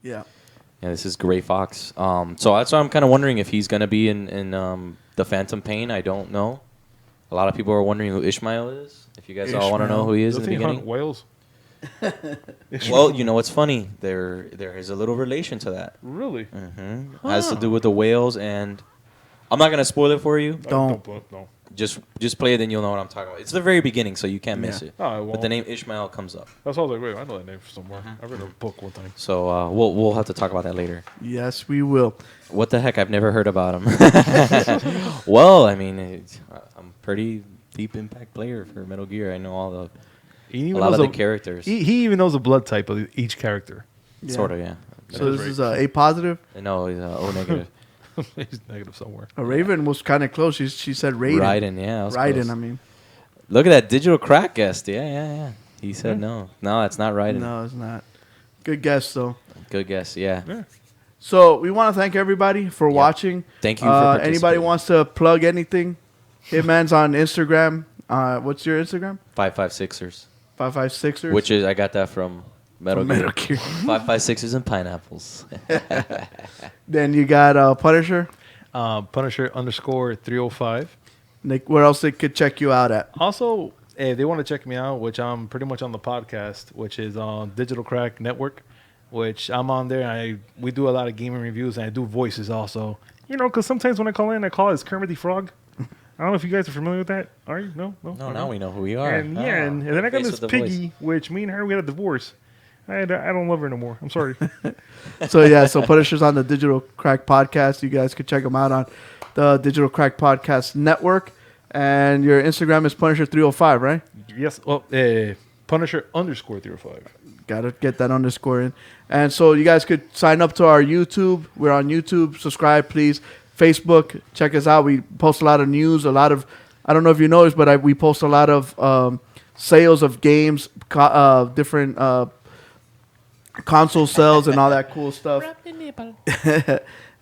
Yeah. Yeah, this is Gray Fox. So that's why I'm kind of wondering if he's gonna be in the Phantom Pain. I don't know. A lot of people are wondering who Ishmael is. If you guys all want to know who he is in the beginning. Whales. Well, you know what's funny? There is a little relation to that. Really? Mm-hmm. Has to do with the whales, and I'm not gonna spoil it for you. Don't. Just play it, and you'll know what I'm talking about. It's the very beginning, so you can't miss it. Oh, I won't. But the name Ishmael comes up. That's all I was like, wait, I know that name somewhere. I read a book one time. So we'll have to talk about that later. Yes, we will. What the heck? I've never heard about him. Well, I mean, I'm pretty deep impact player for Metal Gear. I know all the a lot of the characters. He even knows the blood type of each character. Yeah. Sort of, yeah. So this is A positive? No, he's O negative. He's negative somewhere. Raven was kind of close. She said Raiden. Raiden, yeah. Raiden, I mean. Look at that digital crack guest. Yeah. He said no. No, it's not Raiden. No, it's not. Good guess, though. Good guess, yeah. So we want to thank everybody for watching. Thank you for participating. Anybody wants to plug anything? Hitman's on Instagram. What's your Instagram? 556ers. 556ers. Which is, I got that from Metal Gear. 556ers and pineapples. Then you got Punisher. Punisher _305. Nick, where else they could check you out at? Also, if they want to check me out, which I'm pretty much on the podcast, which is on Digital Crack Network, which I'm on there. We do a lot of gaming reviews, and I do voices also. You know, because sometimes when I call in, I call it as Kermit the Frog. I don't know if you guys are familiar with that. Are you? No. Now we know who we are. And and then I got this piggy, which me and her, we had a divorce. I don't love her no more. I'm sorry. So Punisher's on the Digital Crack Podcast. You guys can check him out on the Digital Crack Podcast Network. And your Instagram is Punisher305, right? Yes. Well, Punisher _305. Got to get that underscore in. And so you guys could sign up to our YouTube. We're on YouTube. Subscribe, please. Facebook, check us out. We post a lot of news, I don't know if you noticed, but we post a lot of sales of games, different console sales and all that cool stuff.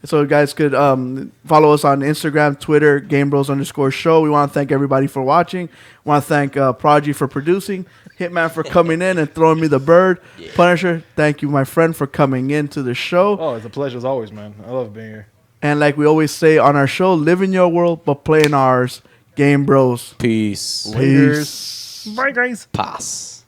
So you guys could follow us on Instagram, Twitter, GameBros _show. We want to thank everybody for watching. We want to thank Prodigy for producing, Hitman for coming in and throwing me the bird. Yeah. Punisher, thank you, my friend, for coming into the show. Oh, it's a pleasure as always, man. I love being here. And like we always say on our show, live in your world, but play in ours. Game Bros. Peace. Peace. Bye, guys. Pass.